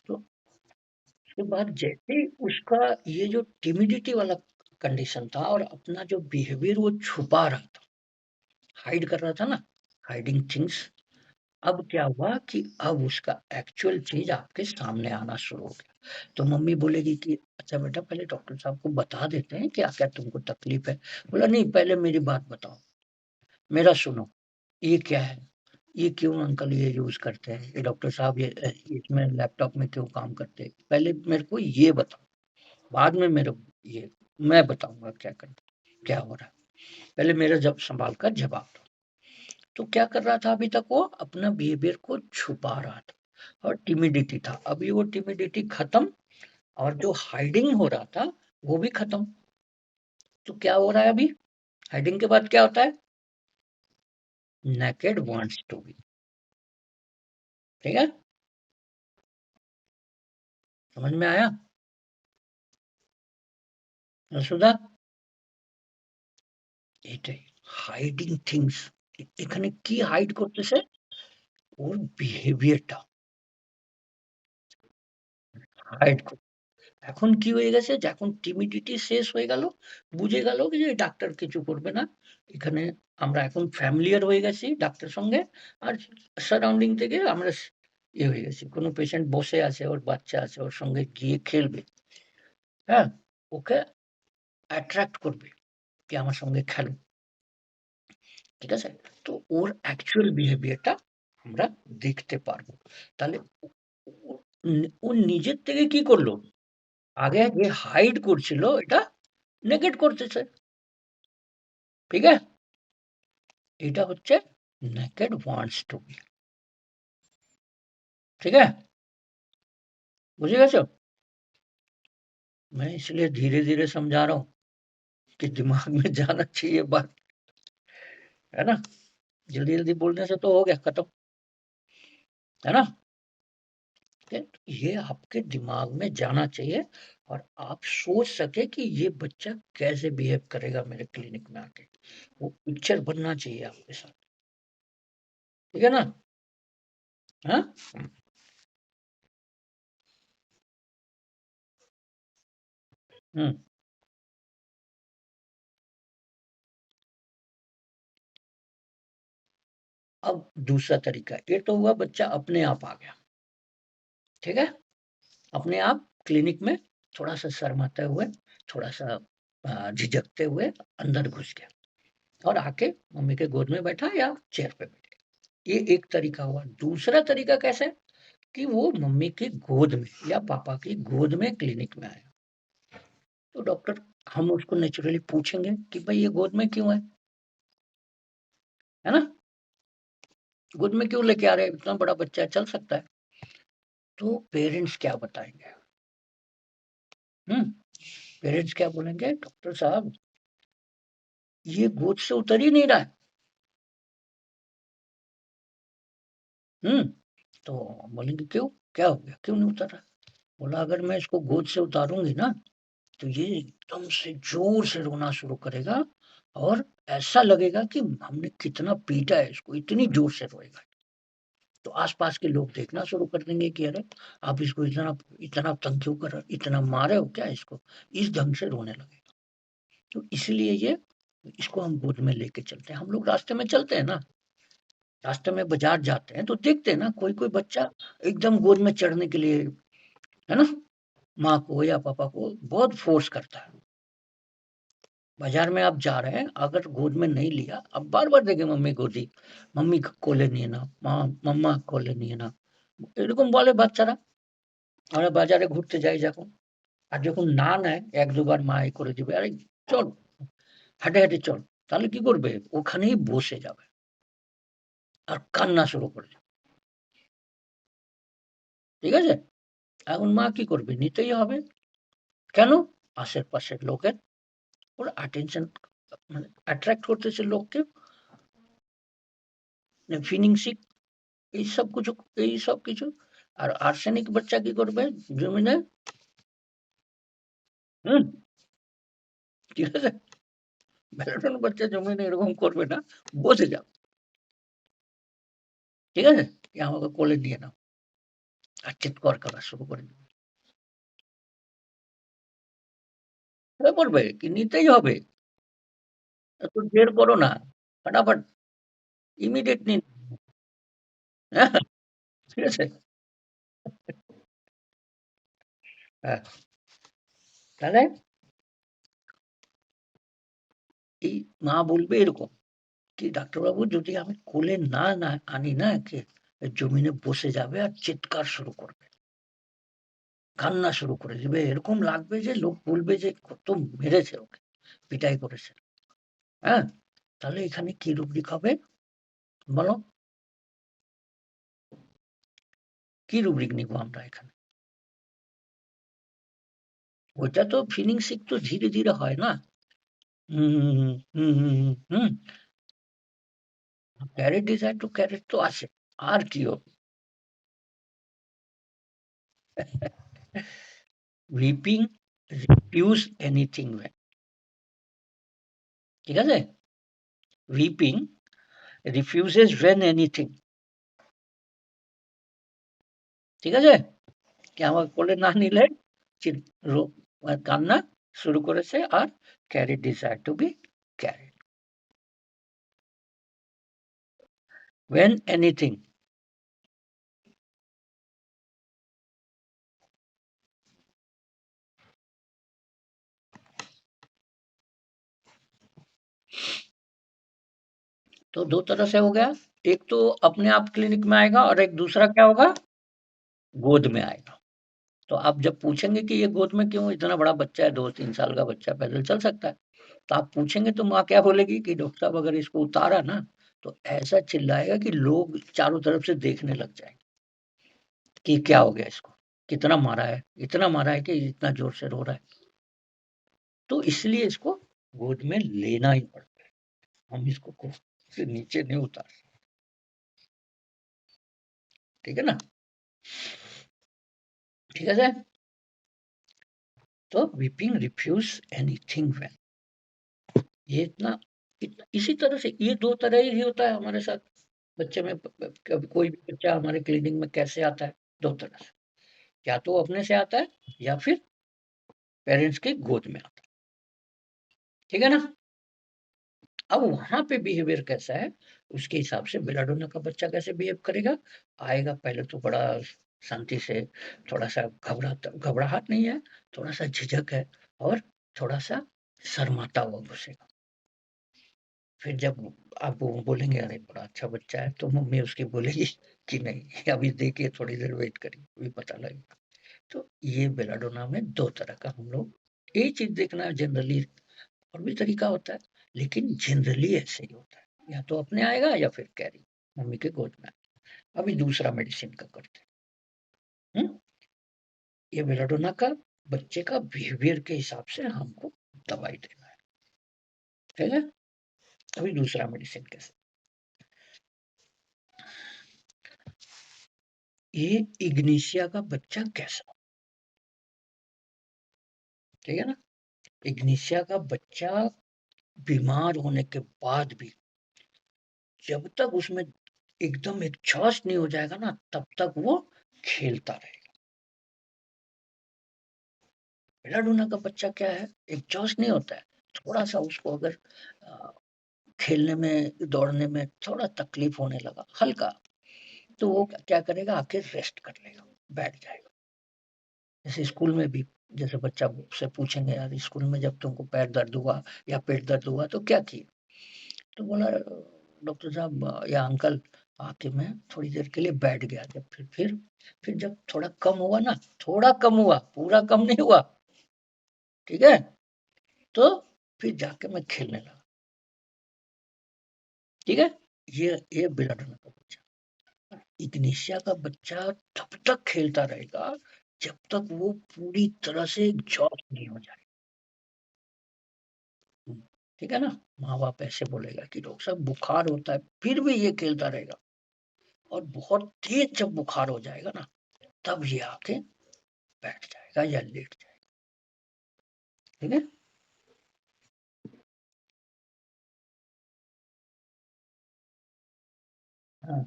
तो उसके बाद जैसे उसका ये जो टिमिडिटी वाला कंडीशन था, और अपना जो बिहेवियर वो छुपा रहा था, हाइड कर रहा था ना, हाइडिंग थिंग्स, अब क्या हुआ कि अब उसका एक्चुअल चीज आपके सामने आना शुरू हो गया। तो मम्मी बोलेगी कि अच्छा बेटा पहले डॉक्टर साहब को बता देते हैं क्या क्या तुमको तकलीफ है। बोला नहीं, पहले मेरी बात बताओ, मेरा सुनो, ये क्या है, ये क्यों अंकल ये यूज करते हैं, ये डॉक्टर साहब ये इसमें लैपटॉप में क्यों काम करते हैं, पहले मेरे को ये बताओ, बाद में मेरे ये मैं बताऊंगा क्या करना, क्या हो रहा है, पहले मेरा जब संभाल कर जवाब दो। तो क्या कर रहा था अभी तक, वो अपना बिहेवियर को छुपा रहा था और टिमिडिटी था, अभी वो टिमिडिटी खत्म, और जो हाइडिंग हो रहा था वो भी खत्म। तो क्या हो रहा है अभी, हाइडिंग के बाद क्या होता है, नेकेड वांट्स टू बी, ठीक है, समझ में आया सुधा, এটাই হাইডিং থিংস, এখানে কি হাইড করতেছে, ওর বিহেভিয়ারটা হাইড। এখন কি হয়ে গেছে, যে এখন টিমিডিটি শেষ হয়ে গেল, বুঝে গেল যে ডাক্তার কিছু করবে না, এখানে আমরা এখন ফ্যামিলিয়ার হয়ে গেছি ডাক্তার সঙ্গে, আর সারাউন্ডিং থেকে আমরা ইয়ে হয়ে গেছি, কোনো পেশেন্ট বসে আছে, ওর বাচ্চা আছে, ওর সঙ্গে গিয়ে খেলবে, হ্যাঁ, ওকে অ্যাট্রাক্ট করবে কি আমার সঙ্গে খেলো, ঠিক আছে। তো ওর অ্যাকচুয়াল বিহেভিয়ারটা আমরা দেখতে পারবো। তাহলে ও নিজের থেকে কি করলো, আগে যে হাইড করছিল এটা নেগেট করতেছে, ঠিক আছে? এটা হচ্ছে নেকেড ওয়ান্টস টু বি। ঠিক है? বুঝে গেছো? मैं इसलिए धीरे-धीरे समझा रहा हूँ कि दिमाग में जाना चाहिए बात, है ना? जल्दी-जल्दी बोलने से तो हो गया खत्म, है ना? ठीक है? तो ये आपके दिमाग में जाना चाहिए और आप सोच सके कि ये बच्चा कैसे बिहेव करेगा मेरे क्लिनिक में आके। वो पिक्चर बनना चाहिए आपके साथ, ठीक है ना? हाँ? हुँ। अब दूसरा तरीका, ये तो हुआ बच्चा अपने आप आ गया, ठीक है? अपने आप क्लिनिक में थोड़ा-सा शर्माते हुए, थोड़ा-सा झिझकते हुए अंदर घुस गया और आके मम्मी के गोद में बैठा या चेयर पे बैठे। ये एक तरीका हुआ। दूसरा तरीका कैसे? कि वो मम्मी की गोद में या पापा की गोद में क्लिनिक में आया। तो डॉक्टर हम उसको नेचुरली पूछेंगे कि भई ये गोद में क्यों है ना? गोद में क्यों लेके आ रहे हैं? इतना बड़ा बच्चा है, चल सकता है। तो पेरेंट्स क्या बताएँगे? हुँ? पेरेंट्स क्या बोलेंगे? डॉक्टर साहब ये गोद से उतर ही नहीं रहा है। हुँ? तो बोलेंगे क्यों? क्या हो गया? क्यों नहीं उतर रहा? बोला अगर मैं इसको गोद से उतारूँगी ना, तो ये एकदम से ज़ोर से रोना शुरू करेगा और ऐसा लगेगा कि हमने कितना पीटा है इसको, इतनी ज़ोर से रोएगा। तो आस-पास के लोग देखना शुरू कर देंगे कि अरे! आप इसको इतना इतना तंग क्यों कर रहे हो? इतना मारे हो क्या इसको? इस ढंग से रोने लगेगा। तो इसलिए ये इसको हम गोद में लेके चलते हैं। हम लोग रास्ते में चलते हैं ना, रास्ते में बाज़ार जाते हैं तो देखते हैं ना कोई-कोई बच्चा एकदम गोद में चढ़ने के लिए, है ना? माँ को या पापा को बहुत फ़ोर्स करता है। बाज़ार में आप जा रहे हैं, अगर गोद में नहीं लिया, आप बार-বার দেখে মাম্মি গোদি, মাম্মি কোলে নিয়ে নাও, মাম্মা কোলে নিয়ে নাও। এরকম বলে বাচ্চারা। আমরা বাজারে ঘুরতে যাই যখন। আর যখন না নেয় ১-২ বার মা করে দিবে, "আরে চল, হাঁটে, হাঁটে চল।" তাহলে কি করবে? ওখানেই বসে যাবে আর কান্না শুরু করে দেবে। ঠিক আছে? এখন মা কি করবে? নিতেই হবে। কেন? আশেপাশের লোকের ওর attention মানে অ্যাট্রাক্ট করতেছে লোককে। ফিনিংসিক এই সব কিছু। আর আর্সেনিক বাচ্চা কি করবে? জমিনে হুম? ঠিক আছে? মেলাটোন বাচ্চা জমিনে এরকম করবে না। বসে যাও। ঠিক আছে? যে আমাকে কোলে নিয়ে নাও। আর চিৎকার করা শুরু করে দিবে। হয়ে পড়বে কি নিতেই হবে। এত জের করো না। ফাটাফাট ইমিডিয়েট নিন। হ্যাঁ? ঠিক আছে? হ্যাঁ। তাহলে এই মা বলবে এরকম কি ডাক্তারবাবু যদি আমি কোলে না আনি না একে, জমিনে বসে যাবে আর চিৎকার শুরু করবে। কান্না শুরু করে দিবে। এরকম লাগবে যে লোক বলবে যে কত মেরেছে ওকে, পিটাই করেছে। হ্যাঁ? তাহলে এখানে কি রুব্রিক হবে? বলো? কি রুব্রিক নিবো আমরা এখানে? ওইটা তো ফিলিংসিক তো ধীরে হয় না? হুম, হুম, হুম, হুম, হুম, হুম, হুম। ক্যারেট ডিজায়ার টু ক্যারেট তো আছে। আর কি হবে? Reaping refuse anything way. ঠিক আছে? Reaping refuses when anything. ঠিক আছে? কি আমার কোলে না নিলে চিৎ রো কান্না শুরু করেছে আর carry desire to be carried. when anything. तो 2 तरह से हो गया। एक तो अपने आप क्लिनिक में आएगा और एक दूसरा क्या होगा? गोद में आएगा। तो आप जब पूछेंगे कि ये गोद में क्यों? इतना बड़ा बच्चा है, 2-3 साल का बच्चा पैदल चल सकता है। तो आप पूछेंगे तो माँ क्या बोलेगी कि डॉक्टर साहब अगर इसको उतारा ना, तो ऐसा चिल्लाएगा कि लोग चारों तरफ से देखने लग जाएँगे कि क्या हो गया इसको? कितना मारा है? इतना मारा है कि इतना ज़ोर से रो रहा है। तो इसलिए इसको गोद में लेना ही पड़ता है। हम इसको को से नीचे नहीं उतार सकते, ठीक है ना? ठीक है सर? तो वीपिंग रिफ्यूज़ एनीथिंग वेल, ये इतना इसी तरह से ये 2 तरह ही होता है हमारे साथ। बच्चे में प प कब कोई भी बच्चा हमारे क्लिनिक में कैसे आता है? 2 तरह से, या तो वो अपने से आता है या फिर पेरेंट्स की गोद में आता है, ठीक है ना? अब वहाँ पे बिहेवियर कैसा है, उसके हिसाब से बेलाडोना का बच्चा कैसे बिहेव करेगा, आएगा पहले तो बड़ा शांति से, थोड़ा-सा घबराहट नहीं है, थोड़ा-सा झिझक है और थोड़ा-सा शर्माता हुआ घुसेगा। फिर जब आप वो बोलेंगे अरे बड़ा अच्छा बच्चा है, तो मम्मी उसकी बोलेगी कि नहीं अभी देखिए थोड़ी देर वेट करिए, अभी पता लगेगा। तो ये बेलाडोना में 2 तरह का हम लोग यही चीज़ देखना जनरली और भी तरीका होता है, लेकिन जनरली ऐसे ही होता है। या तो अपने आएगा या फिर कैरी, मम्मी के गोद में। अभी दूसरा मेडिसिन का करते हैं। ये बेलाडोना का बच्चे का बिहेवियर के हिसाब से हमको दवाई देना है, ठीक है? अभी दूसरा मेडिसिन कैसे? ये इग्निशिया का बच्चा कैसा? ठीक है ना? इग्निशिया का बच्चा बीमार होने के बाद भी जब तक उसमें एकदम एग्ज़ॉस्ट नहीं हो जाएगा ना, तब तक वो खेलता रहेगा। बेलाडोना का बच्चा क्या है, एग्ज़ॉस्ट नहीं होता है। थोड़ा-सा उसको अगर अ, खेलने में, दौड़ने में थोड़ा तकलीफ़ होने लगा, हल्का, तो वो क्या करेगा, आके रेस्ट कर लेगा, बैठ जाएगा। जैसे स्कूल में भी, जैसे बच्चा से पूछेंगे, यार स्कूल में जब तुमको पैर दर्द हुआ या पेट दर्द हुआ तो क्या किए? तो बोला डॉक्टर साहब या अंकल आके मैं थोड़ी देर के लिए बैठ गया। जब फिर जब थोड़ा कम हुआ ना, थोड़ा कम हुआ, पूरा कम नहीं हुआ, ठीक है? तो फिर जाके मैं खेलने लगा, ठीक है? ये बेलाडोना का बच्चा। इग्निशिया का बच्चा तब तक खेलता रहेगा जब तक वो पूरी तरह से एग्ज़ॉस्ट नहीं हो जाए। हुँ, ठीक है ना? माँ-बाप ऐसे बोलेगा कि डॉक्टर साहब बुखार होता है, फिर भी ये खेलता रहेगा और बहुत तेज़ जब बुखार हो जाएगा ना, तब ये आके बैठ जाएगा या लेट जाएगा, ठीक है? हाँ,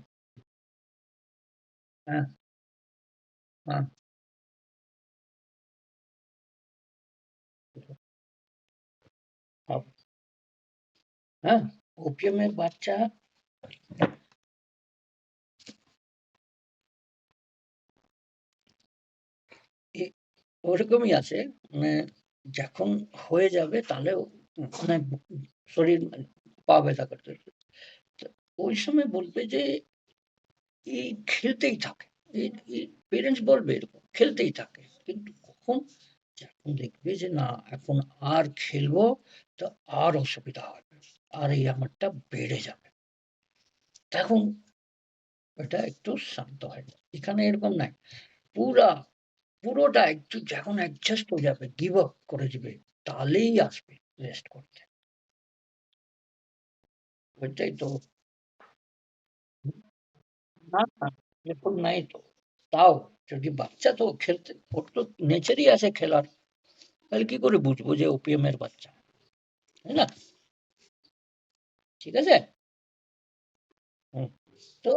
हाँ, हाँ, अब হ্যাঁ? ওপিয়ামের বাচ্চা এ ওরকমই আছে। মানে যখন হয়ে যাবে তাহলে মানে শরীর পা ব্যথা করতে থাকে। তো ওই সময় বলবে যে এই খেলতেই থাকে। এই এই পেরেন্টস বলবে এরকম, খেলতেই থাকে। কিন্তু কখন? যখন দেখবে যে না এখন আর খেলবো তো আর অসুবিধা হবে। আর এই আমারটা বেড়ে যাবে। তখন ওটা একটু শান্ত হয়। এখানে এরকম নাই। পুরা পুরোটা একটু যখন অ্যাডজাস্ট হয়ে যাবে, গিভ আপ করে দিবে, তাহলেই আসবে রেস্ট করতে। ওইটাই তো। না, না, এরকম নাই তো। তাও যদি বাচ্চা তো খেলতে ওর তো নেচারই আছে খেলার। তাহলে কি করে বুঝবো যে ওপিএম এর বাচ্চা? তাই না? ঠিক আছে? হুম। তো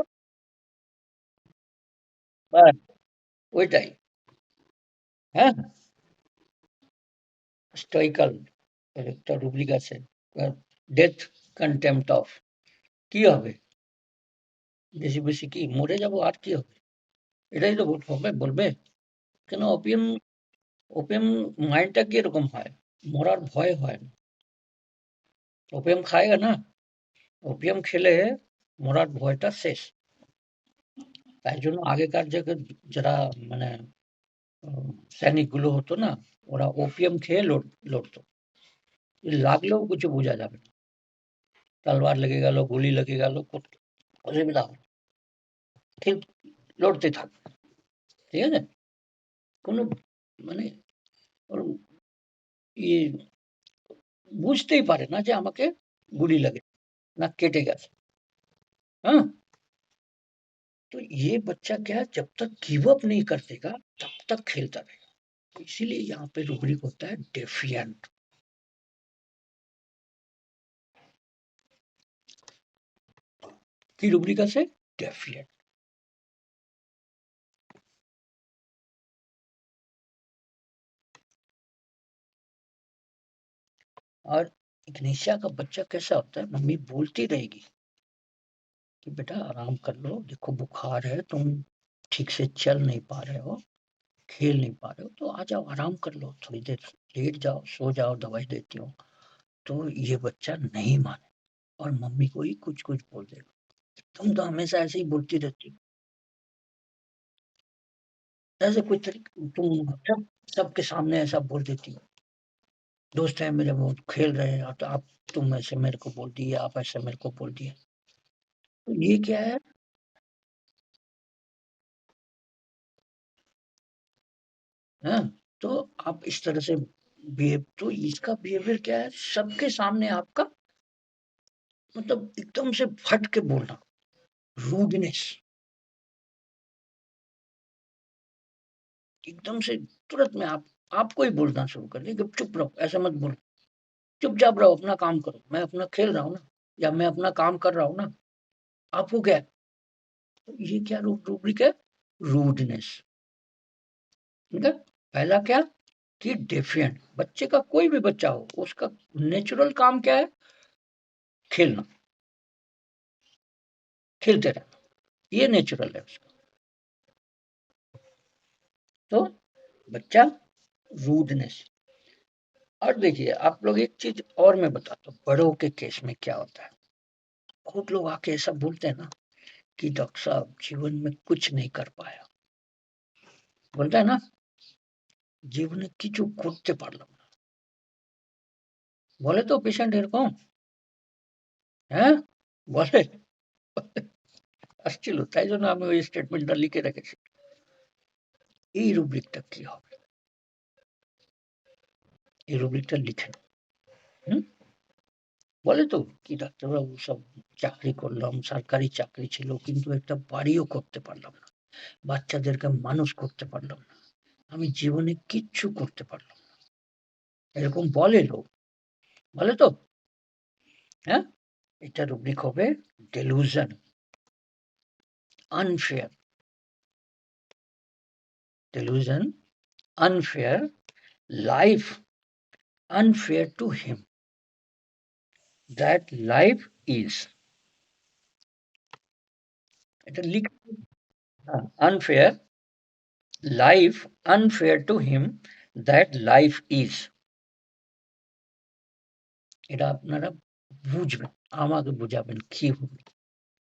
ব্যাস ওইটাই। হ্যাঁ? স্টোইকাল এর একটা রুব্রিক আছে। ডেথ কনটেম্পট অফ কি হবে? বেশি কি মরে যাবো আর কি হবে? এটাই তো হবে বলবে। কেন ওপিয়াম মাইন্ডটা কিরকম হয়? মরার ভয় হয় না। ওপিয়াম খায়গা না? ওপিয়াম খেলে মরার ভয়টা শেষ। তাই জন্য আগেকার যারা মানে সৈনিকগুলো হতো না? ওরা ওপিয়াম খেয়ে লড়তো। লাগলেও কিছু বোঝা যাবে না। তলোয়ার লেগে গেল, গুলি লেগে গেল, অসুবিধা হবে না। ঠিক লড়তে থাকবে। ঠিক আছে? কোনো মানে ওর ইয়ে বুঝতেই পারে না যে আমাকে গুলি लगे ना केटे गए। हाँ? तो ये बच्चा क्या है, जब तक गिव अप नहीं कर देगा तब तक खेलता रहेगा। तो इसीलिए यहाँ पे रूब्रिक होता है डेफिएंट। की रूब्रिका से डेफिएंट। और इग्निशिया का बच्चा कैसा होता है, मम्मी बोलती रहेगी कि बेटा आराम कर लो, देखो बुखार है, तुम ठीक से चल नहीं पा रहे हो, खेल नहीं पा रहे हो, तो आ जाओ आराम कर लो, थोड़ी देर लेट जाओ, सो जाओ, दवाई देती हूँ। तो ये बच्चा नहीं माने और मम्मी को ही कुछ-कुछ बोल देगा। तुम तो हमेशा ऐसे ही बोलती रहती हो। ऐसे कोई तुम सबके सामने ऐसा बोल देती हो। दोस्त है मेरे, वो खेल रहे हैं, तो आप तुम ऐसे मेरे को बोल दिए, आप ऐसे मेरे को बोल दिए। तो ये क्या है? हाँ, तो आप इस तरह से बिहेव, तो इसका बिहेवियर क्या है? सबके सामने आपका मतलब एकदम से फट के बोलना, रूडनेस, एकदम से तुरंत में आपको ही बोलना शुरू कर दें कि चुप रहो, ऐसा मत बोलो। चुपचाप रहो, अपना काम करो, मैं अपना खेल रहा हूँ ना, या मैं अपना काम कर रहा हूँ ना, आपको क्या है? तो ये क्या रूब्रिक है? रूडनेस। ठीक है? पहला क्या कि डेफिएंट, बच्चे का कोई भी बच्चा हो, उसका नेचुरल काम क्या है? खेलना, खेलते रहना, ये नेचुरल है उसका। तो बच्चा रूडनेस। और देखिए आप लोग, एक चीज और मैं बताता हूँ, बड़ों के केस में क्या होता है। बहुत लोग आके ऐसा बोलते हैं ना कि डॉक्टर साहब जीवन में कुछ नहीं कर पाया, बोलता है ना, জীবনে কিছু করতে পারলাম না, বলে তো পেশেন্ট এরকম? হ্যাঁ, বলে। আসছিল, তাই জন্য আমি ওই স্টেটমেন্টটা লিখে রেখেছি। এই রুব্রিকটা কি হবে? এই রুব্রিকটা লিখেন। হুম? বলে তো কি ডাক্তারবাবু সব চাকরি করলাম, সরকারি চাকরি ছিল, কিন্তু একটা বাড়িও করতে পারলাম না, বাচ্চাদেরকে মানুষ করতে পারলাম না, আমি জীবনে কিচ্ছু করতে পারলাম না, এরকম বলে লোক। বলে তো? হ্যাঁ, এটা রুব্রিক হবে delusion, unfair. Delusion, unfair, life unfair to him, that life is, এটা লিখ, unfair, life unfair to him, that life is। এটা আপনারা বুঝবেন, আমাকে বুঝাবেন কি হবে।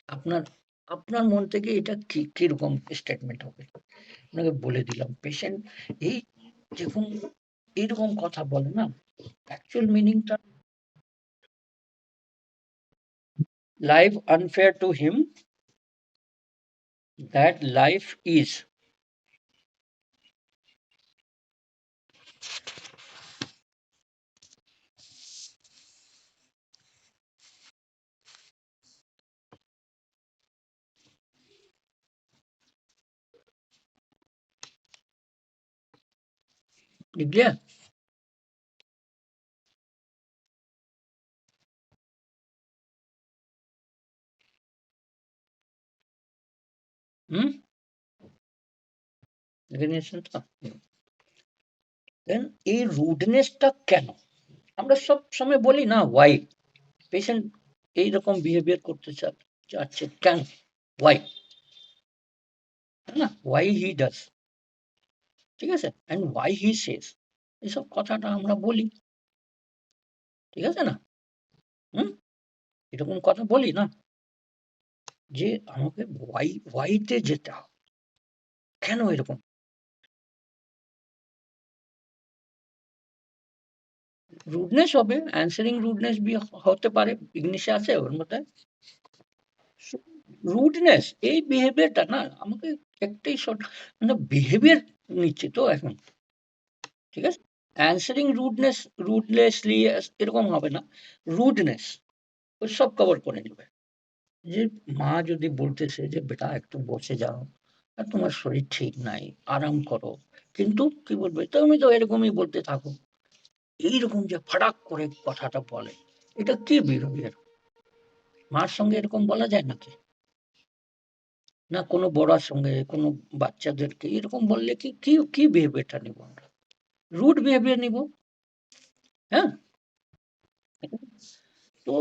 আপনার আপনার মন থেকে এটা কিরকম স্টেটমেন্ট হবে আপনাকে বলে দিলাম। পেশেন্ট এই যখন এইরকম কথা বলে না, অ্যাকচুয়াল মিনিংটা, life unfair to him, that life is. लिख लिया? রিকগনিশন था। দেন এই রুডনেসটা কেন? আমরা সব সময় বলি না ওয়াই পেশেন্ট এইরকম বিহেভিয়ার করতে চাচ্ছে কেন, ওয়াই, তাই না? ওয়াই হি ডাজ, ঠিক আছে, অ্যান্ড ওয়াই হি সেজ, এসব কথাটা আমরা বলি, ঠিক আছে না? হুম, এরকম কথা বলি না যে আমাকে ওয়াইতে যেতে হবে, কেন এরকম? রুডনেস হবে, অ্যানসারিং রুডনেস হতে পারে, ইংলিশে আছে ওর মধ্যে। রুডনেস এই বিহেভিয়ারটা না আমাকে একটাই শর্ট, মানে বিহেভিয়ার নিচ্ছি তো এখন, ঠিক আছে? অ্যানসারিং রুডনেস, রুডলেসলি এরকম হবে না, রুডনেস ওই সব কভার করে নেবে। যে মা যদি বলতেছে যে বেটা একটু বসে যাও, আর তোমার শরীর ঠিক নাই, আরাম করো, কিন্তু কি বলবে, তুমি তো এরকমই বলতে থাকো, এইরকম যে ফাটাক করে কথাটা বলে, এটা কি বিহেভিয়ার? মার সঙ্গে এরকম বলা যায় নাকি? না কোনো বড়ার সঙ্গে, কোনো বাচ্চাদেরকে এরকম বললে কি কি কি বিহেভিয়ারটা নিব আমরা? রুড বিহেভিয়ার নিব, হ্যাঁ? তো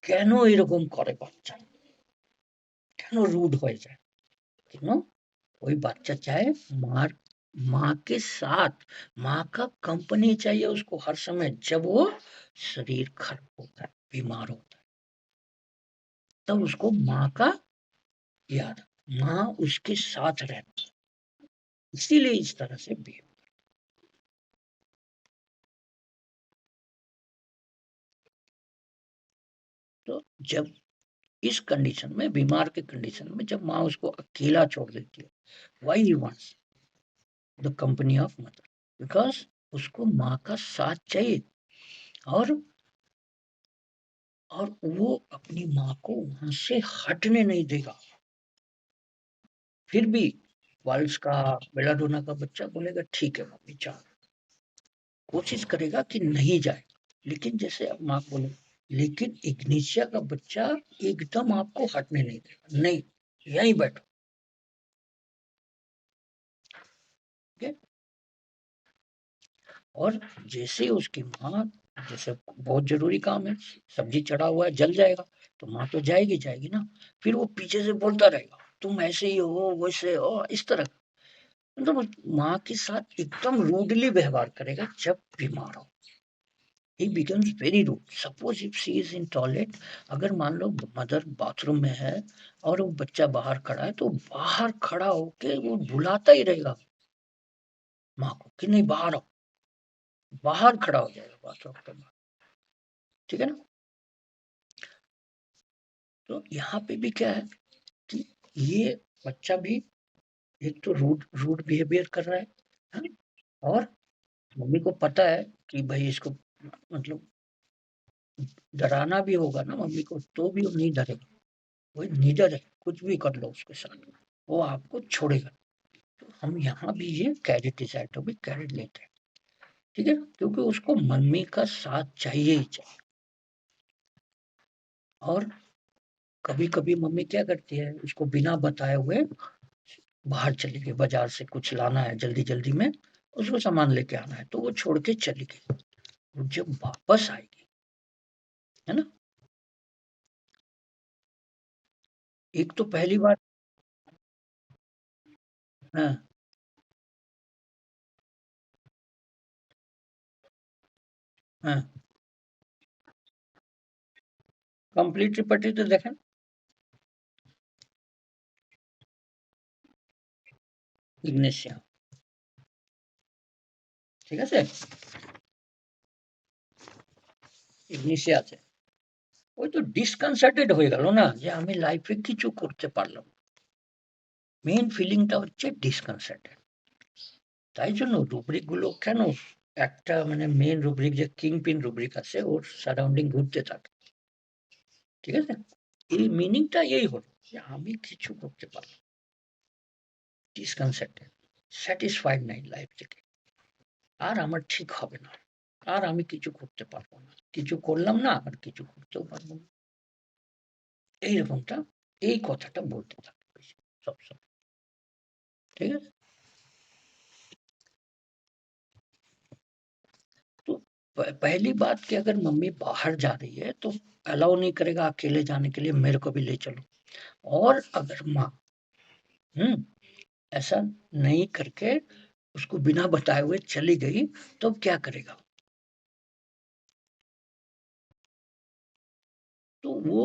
কেন এরকম করে বাচ্চা? কেন রুড হয়ে যায়? কেন? कोई बच्चा चाहे मार माँ के साथ, माँ का कंपनी चाहिए उसको हर समय, जब वो शरीर खराब होता है, बीमार होता है, तब उसको माँ का याद, माँ उसके साथ रहती है, इसीलिए इस तरह से बिहेव। तो जब इस कंडीशन में, बीमार के कंडीशन में, जब माँ उसको अकेला छोड़ देती है, why he wants the company of mother, because उसको माँ का साथ चाहिए, और वो अपनी माँ को वहां से हटने नहीं देगा। फिर भी वाल्स का, बेलाडोना का बच्चा बोलेगा ठीक है मम्मी जाओ, कोशिश करेगा कि नहीं जाए, लेकिन जैसे अब माँ बोले, लेकिन इग्निशिया का बच्चा एकदम आपको हटने नहीं देगा, नहीं यहीं बैठो, ठीक है? और जैसे उसकी माँ, जैसे बहुत जरूरी काम है, सब्जी चढ़ा हुआ है जल जाएगा, तो माँ तो जाएगी जाएगी ना, फिर वो पीछे से बोलता रहेगा तुम ऐसे ही हो वैसे हो, इस तरह, मतलब माँ के साथ एकदम रूडली व्यवहार करेगा जब बीमार हो। He becomes very rude. Suppose if she is in toilet, अगर मान लो मदर बाथरूम में है और वो बच्चा बाहर खड़ा है, तो बाहर खड़ा होके वो बुलाता ही रहेगा माँ को कि नहीं बाहर आओ, बाहर खड़ा हो जाएगा बाथरूम के बाहर, ठीक है ना? तो यहाँ पे भी क्या है कि ये बच्चा भी एक तो रूड रूड बिहेवियर कर रहा है? और मम्मी को पता है कि भाई इसको, मतलब डराना भी होगा ना मम्मी को, तो भी वो नहीं डरेगा, वो निडर है, कुछ भी कर लो उसके साथ, वो आपको छोड़ेगा। तो हम यहाँ भी ये कैरेट डिसाइड भी कैरेट लेते हैं, ठीक है, क्योंकि उसको मम्मी का साथ चाहिए ही चाहिए। और कभी कभी मम्मी क्या करती है, उसको बिना बताए हुए बाहर चली गई, बाजार से कुछ लाना है जल्दी जल्दी में, उसको सामान लेके आना है, तो वो छोड़ के चली गई, वो जब वापस आएगी, है ना, एक तो पहली बार, हाँ हाँ, কমপ্লিট রিপার্টিতে দেখেন, ইগনেশিয়া, ঠিক আছে, ইগনিশিয়া আছে। ওই তো ডিসকনসার্টেড হয়ে গেল না, যে আমি লাইফে কিছু করতে পারলাম, মেইন ফিলিংটা হচ্ছে ডিসকনসার্টেড। তাই জন্য রুব্রিক গুলো কেন, একটা মানে মেইন রুব্রিক যে কিং পিন রুব্রিক আছে, ওর সারাউন্ডিং ঘুরতে থাকে, ঠিক আছে? এই মিনিংটা এই হলো যে আমি কিছু করতে পারলাম, ডিসকনসার্টেড, স্যাটিসফাইড নাই লাইফ থেকে, আর আমার ঠিক হবে না, আর আমি কিছু করতে পারবো না, কিছু করলাম না আর কিছু করতেও পারবো না, এইরকমটা, এই কথাটা বলতে থাকে বেশি, সবসময়, ঠিক আছে? तो पहली बात कि अगर मम्मी बाहर जा रही है तो अलाउ नहीं करेगा अकेले जाने के लिए, मेरे को भी ले चलो। और अगर माँ हम्म ऐसा नहीं करके उसको बिना बताए हुए चली गई, तो क्या करेगा? तो वो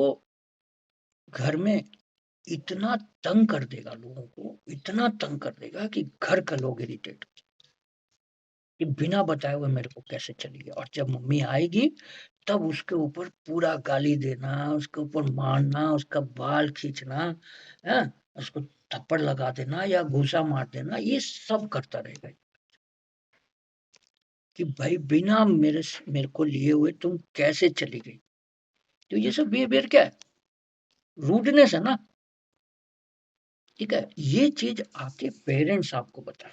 घर में इतना तंग कर देगा लोगों को, इतना तंग कर देगा कि घर का लोग इरिटेट, कि बिना बताए हुए मेरे को कैसे चली गई, और जब मम्मी आएगी तब उसके ऊपर पूरा गाली देना, उसके ऊपर मारना, उसका बाल खींचना, है, उसको थप्पड़ लगा देना या घूसा मार देना, ये सब करता रहेगा कि भाई बिना मेरे को लिए हुए तुम कैसे चली गई। तो ये सब बिहेवियर क्या है? रूडनेस है ना। ठीक है, ये चीज आपके पेरेंट्स आपको बताए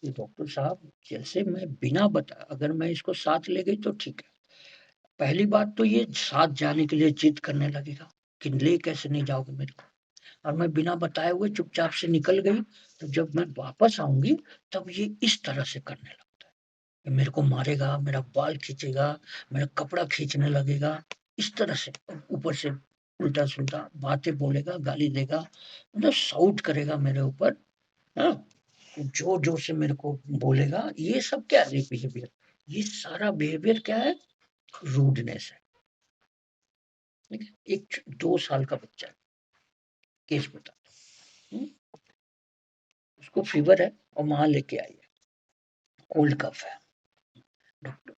कि डॉक्टर साहब जैसे मैं बिना बता, अगर मैं इसको साथ ले गई तो ठीक है। पहली बात तो ये साथ जाने के लिए जिद करने लगेगा कि ले कैसे नहीं जाओगे मेरे को, और मैं बिना बताए हुए चुपचाप से निकल गई, तो जब मैं वापस आऊंगी तब ये इस तरह से करने लगता है कि मेरे को मारेगा, मेरा बाल खींचेगा, मेरा कपड़ा खींचने लगेगा, इस तरह से ऊपर से उल्टा सुल्टा बातें बोलेगा, गाली देगा, मतलब साउट करेगा मेरे ऊपर। हाँ, जोर जोर से मेरे को बोलेगा। ये सब क्या है बिहेवियर? ये सारा बिहेवियर क्या है? रूडनेस है। ठीक है, एक 2 साल का बच्चा है, केस बता, उसको फीवर है और वहां लेके आई है, कोल्ड कफ है, डॉक्टर,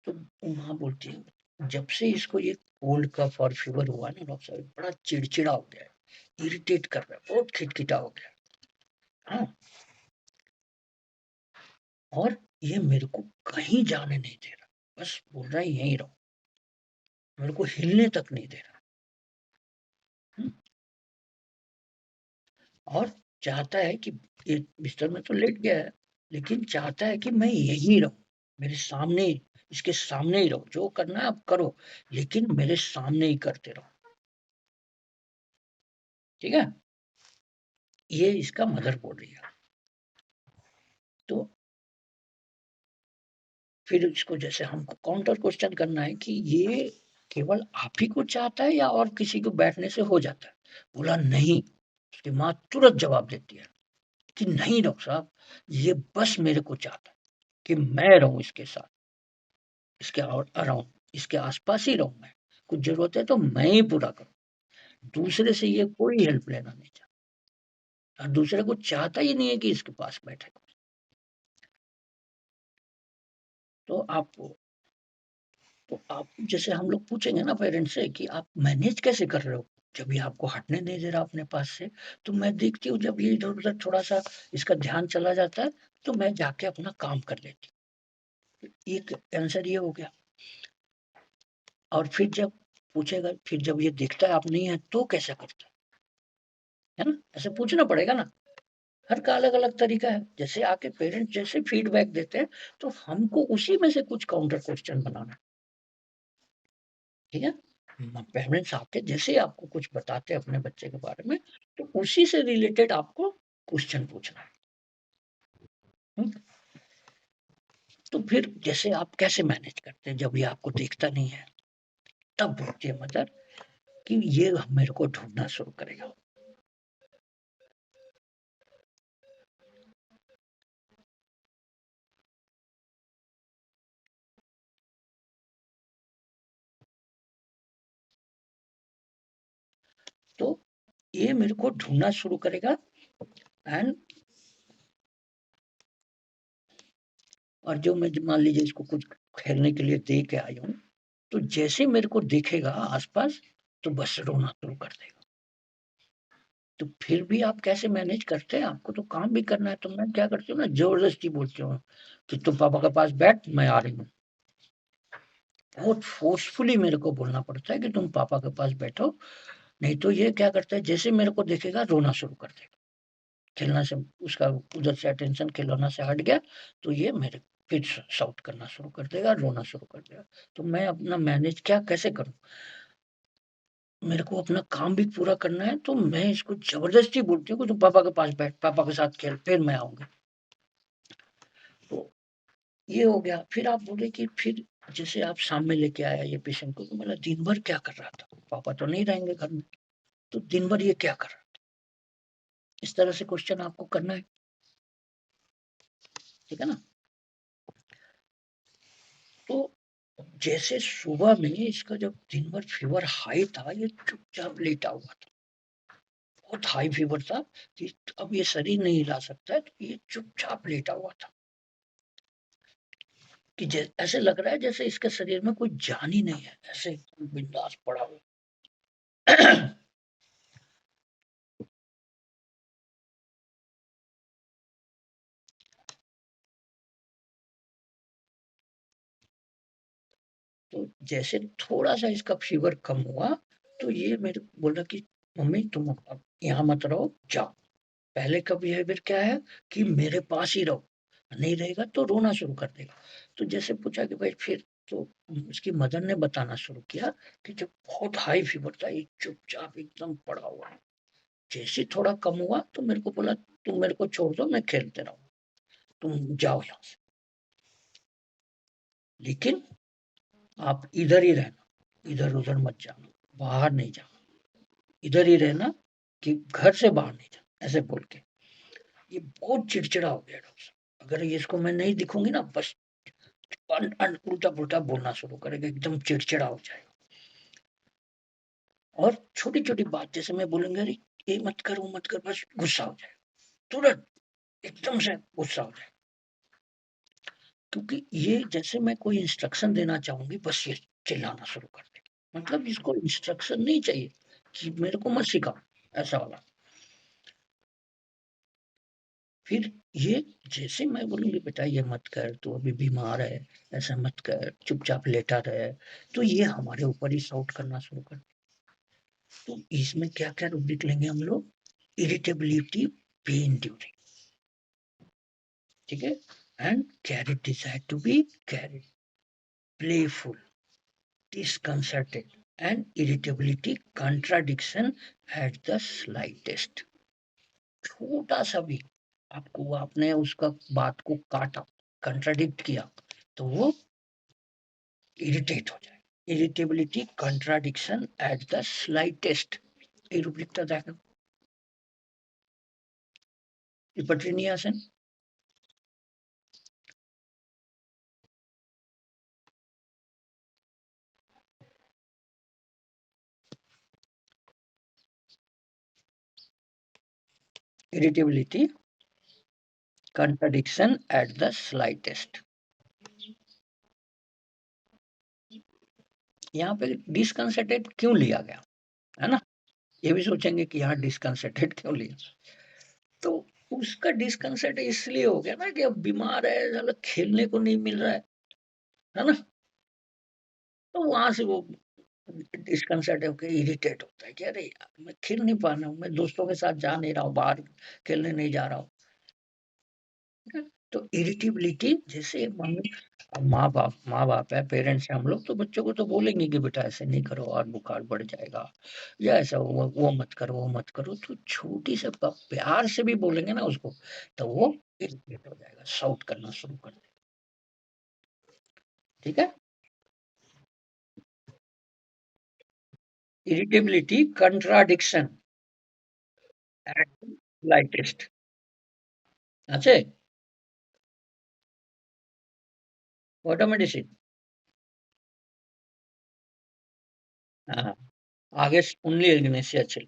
तो वहां बोलती है जब से इसको ये कोल्ड कफ और फीवर हुआ ना डॉक्टर साहब, बड़ा चिड़चिड़ा हो गया है, इरिटेट कर रहा है, बहुत खिटखिटा हो गया है। हाँ, और ये मेरे को कहीं जाने नहीं दे रहा, बस बोल रहा है यहीं रहो, मेरे को हिलने तक नहीं दे रहा। हम्म, और चाहता है कि ये बिस्तर में तो लेट गया है, लेकिन चाहता है कि मैं यहीं रहूं, मेरे सामने ही, इसके सामने ही रहो, जो करना है आप करो, लेकिन मेरे सामने ही करते रहो। ठीक है, ये इसका मदर बोल रही है। तो फिर इसको जैसे हमको काउंटर क्वेश्चन करना है कि ये केवल आप ही को चाहता है या और किसी को बैठने से हो जाता है? बोला नहीं। उसकी माँ तुरंत जवाब देती है कि नहीं डॉक्टर साहब, ये बस मेरे को चाहता है कि मैं रहूं इसके साथ, इसके अराउंड, इसके आसपास ही रहूं मैं, कुछ जरूरत है तो मैं ही पूरा करूं, दूसरे से ये कोई हेल्प लेना नहीं चाहता, और दूसरे को चाहता ही नहीं है कि इसके पास बैठे। तो आप जैसे हम लोग पूछेंगे ना पेरेंट्स से कि आप मैनेज कैसे कर रहे हो, जब ये आपको हटने नहीं दे रहा अपने पास से, तो मैं देखती हूँ जब ये इधर उधर थोड़ा सा इसका ध्यान चला जाता है, तो मैं जाके अपना काम कर लेती हूँ। एक आंसर ये हो गया। और फिर जब पूछेगा, फिर जब ये देखता है आप नहीं है तो कैसा करता है ना, ऐसे पूछना पड़ेगा ना। हर का अलग अलग तरीका है, जैसे आके पेरेंट्स जैसे फीडबैक देते हैं, तो हमको उसी में से कुछ काउंटर क्वेश्चन बनाना है। ठीक है, पेरेंट्स आके जैसे आपको कुछ बताते हैं अपने बच्चे के बारे में, तो उसी से रिलेटेड आपको क्वेश्चन पूछना है। हम्म, तो फिर जैसे आप कैसे मैनेज करते हैं जब ये आपको देखता नहीं है, तब बोलती है मदर कि ये मेरे को ढूंढना शुरू करेगा। तो ये मेरे को ढूंढना शुरू करेगा। एंड और जो मैं मान लीजिए इसको कुछ खेलने के लिए दे के आई हूँ, तो जैसे मेरे को दिखेगा आसपास, तो बस रोना शुरू कर देगा। तो फिर भी आप कैसे मैनेज करते हैं? आपको तो काम भी करना है, तो मैं क्या करती हूँ ना, जबरदस्ती बोलती हूँ कि तुम पापा के पास बैठ, मैं आ रही हूँ। बहुत फोर्सफुली मेरे को बोलना पड़ता है कि तुम पापा के पास बैठो, नहीं तो ये क्या करता है, जैसे मेरे को देखेगा रोना शुरू कर देगा। खेलना से उसका उधर से अटेंशन खिलौना से हट गया, तो ये मेरे फिर शाउट करना शुरू कर देगा, रोना शुरू कर देगा। तो मैं अपना मैनेज क्या कैसे करूँ? मेरे को अपना काम भी पूरा करना है, तो मैं इसको जबरदस्ती बोलती हूँ कि तुम पापा के पास बैठ, पापा के साथ खेल, फिर मैं आऊंगा। तो ये हो गया। फिर आप बोले कि फिर जैसे आप सामने लेके आया ये पेशेंट को, तो बोला दिन भर क्या कर रहा था, पापा तो नहीं रहेंगे घर में, तो दिन भर ये क्या कर रहा था, इस तरह से क्वेश्चन आपको करना है। ठीक है ना। तो जैसे सुबह में इसका जब दिन भर फीवर हाई था, ये चुपचाप लेटा हुआ था, बहुत हाई फीवर था कि अब ये शरीर नहीं हिला सकता है, तो ये चुपचाप लेटा हुआ था। कि ऐसे लग रहा है जैसे इसके शरीर में कोई जान ही नहीं है, ऐसे बिंदास पड़ा हुआ। तो जैसे थोड़ा सा इसका फीवर कम हुआ, तो ये मेरे को बोला कि मम्मी तुम अब यहाँ मत रहो, जाओ। पहले का बिहेवियर क्या है कि मेरे पास ही रहो, नहीं रहेगा तो रोना शुरू कर देगा। तो जैसे पूछा कि भाई फिर, तो उसकी मदर ने बताना शुरू किया कि जब बहुत हाई फीवर था, ये चुपचाप एकदम पड़ा हुआ है। जैसे ही थोड़ा कम हुआ तो मेरे को बोला तुम मेरे को छोड़ दो, मैं खेलते रहूँ, तुम जाओ यहाँ से, लेकिन आप इधर ही रहना, इधर उधर मत जाना, बाहर नहीं जाना, इधर ही रहना, कि घर से बाहर नहीं जाना, ऐसे बोल के। ये बहुत चिड़चिड़ा हो गया डॉक्टर साहब। अगर ये इसको मैं नहीं दिखूंगी ना, बस उल्टा पुल्टा बोलना शुरू करेगा, एकदम चिड़चिड़ा हो जाएगा। और छोटी छोटी बात जैसे मैं बोलूंगा, अरे ये मत कर वो मत कर, बस गुस्सा हो जाएगा, तुरंत एकदम से गुस्सा हो जाएगा। क्योंकि ये जैसे मैं कोई इंस्ट्रक्शन देना चाहूंगी, बस ये चिल्लाना शुरू कर देगा। मतलब इसको इंस्ट्रक्शन नहीं चाहिए कि मेरे को मत सिखाओ, ऐसा वाला। फिर ये जैसे मैं बोलूंगी बेटा ये मत कर, तू अभी बीमार है, ऐसा मत कर, चुपचाप लेटा रहे, तो ये हमारे ऊपर ही शाउट करना शुरू कर। तो इसमें क्या क्या रूब्रिक लेंगे हम लोग? इरिटेबिलिटी, पेन ड्यूरिंग, ठीक है, and carried desire to be carried, playful, disconcerted, and irritability, contradiction at the slightest। छोटा सा भी आपको, आपने उसका बात को काटा, कंट्राडिक्ट किया, तो वो इरिटेट हो जाए। Irritability, contradiction at the slightest, এই রুব্রিকটা দেখেন, রিপার্টরি নিয়ে আসেন। Irritability, contradiction at the slightest। यहाँ पे डिसकंसर्टेड क्यों लिया गया, है ना? ये भी सोचेंगे कि यहाँ डिसकंसर्टेड क्यों लिया। तो उसका डिस्कंसर्ट इसलिए हो गया ना कि अब बीमार है, साला खेलने को नहीं मिल रहा है ना? तो वहां से वो डिस्कंसर्ट होकर इरिटेट होता है कि अरे यार मैं खेल नहीं पा रहा हूँ, मैं दोस्तों के साथ जा नहीं रहा हूँ, बाहर खेलने नहीं जा रहा हूँ। ठीक है? तो इरिटेबिलिटी, जैसे मम्मी, माँ बाप है, पेरेंट्स है हम लोग, तो बच्चों को तो बोलेंगे कि बेटा ऐसे नहीं करो और बुखार बढ़ जाएगा, या ऐसा वो मत करो वो मत करो। तो छोटी से प्यार से भी बोलेंगे ना उसको, तो वो इरिटेट हो जाएगा, शाउट करना शुरू कर देगा। ठीक है? इरिटेबिलिटी, कंट्राडिक्शन एट लाइटेस्ट, আছে? ওটা মেডিসিন। হ্যাঁ, আগে অনলি এগনেসিয়া ছিল।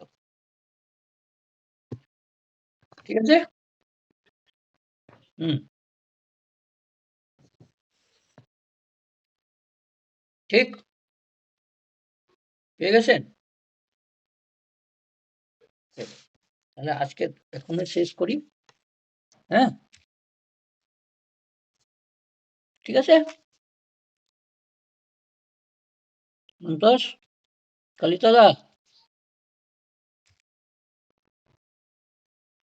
ঠিক আছে? হুম, ঠিক? পেয়ে গেছেন? ঠিক। তাহলে আজকে এখানে শেষ করি। হ্যাঁ? ঠিক আছে? সন্তোষ? কালিদাদা?